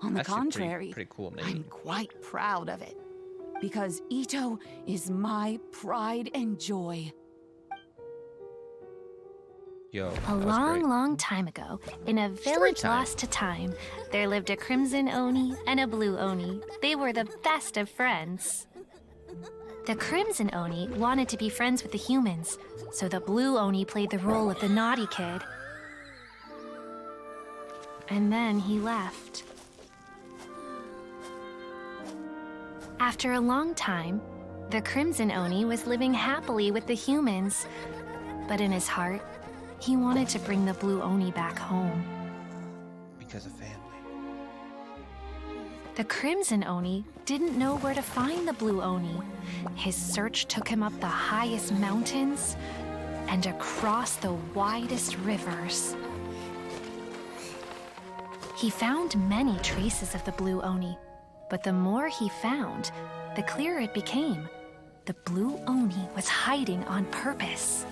On the contrary, pretty cool name. I'm quite proud of it. Because Itto is my pride and joy. Yo, a long time ago, in a village lost to time, there lived a crimson Oni and a blue Oni. They were the best of friends. The crimson Oni wanted to be friends with the humans, so the blue Oni played the role of the naughty kid. And then he left. After a long time, the crimson Oni was living happily with the humans, but in his heart, he wanted to bring the blue Oni back home. Because of family. The crimson Oni didn't know where to find the blue Oni. His search took him up the highest mountains and across the widest rivers. He found many traces of the blue Oni, but the more he found, the clearer it became. The blue Oni was hiding on purpose.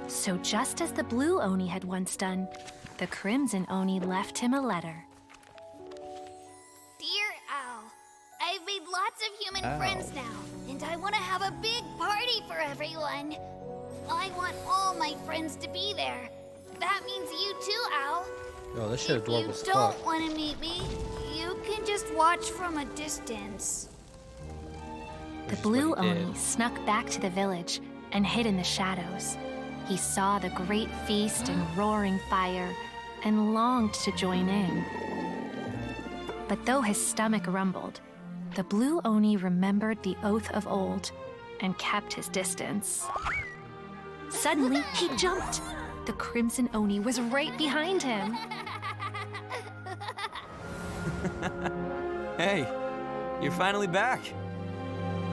So just as the blue Oni had once done, the crimson Oni left him a letter. Dear Owl, I've made lots of human friends now, and I want to have a big party for everyone. I want all my friends to be there. That means you too, Owl. Yo, this shit is adorable as fuck. If you don't want to meet me, you can just watch from a distance. The blue Oni snuck back to the village and hid in the shadows. He saw the great feast and roaring fire and longed to join in. But though his stomach rumbled, the blue Oni remembered the oath of old and kept his distance. Suddenly, he jumped. The crimson Oni was right behind him. Hey, you're finally back.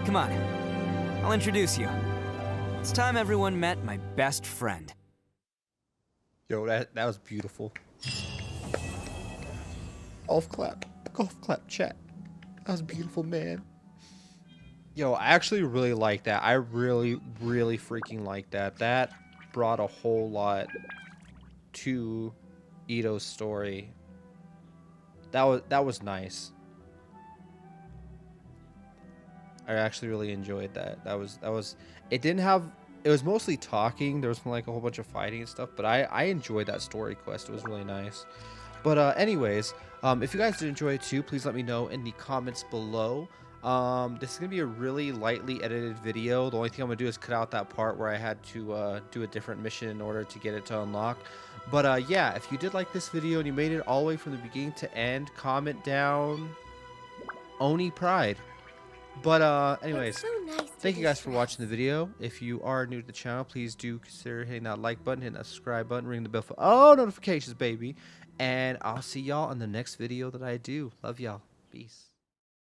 Come on, I'll introduce you. It's time everyone met my best friend. Yo, that was beautiful. Golf clap, chat. That was beautiful, man. Yo, I actually really like that. I really freaking like that. That brought a whole lot to Itto's story. That was nice. I actually really enjoyed that. That was it didn't have, it was mostly talking. There was like a whole bunch of fighting and stuff, but I enjoyed that story quest. It was really nice. But anyways, if you guys did enjoy it too, please let me know in the comments below. This is gonna be a really lightly edited video. The only thing I'm gonna do is cut out that part where I had to do a different mission in order to get it to unlock. But yeah, if you did like this video and you made it all the way from the beginning to end, comment down Oni Pride. But anyways, so nice thank you guys for watching the video. If you are new to the channel, please do consider hitting that like button, hitting that subscribe button, ring the bell for all notifications, baby. And I'll see y'all in the next video that I do. Love y'all. Peace.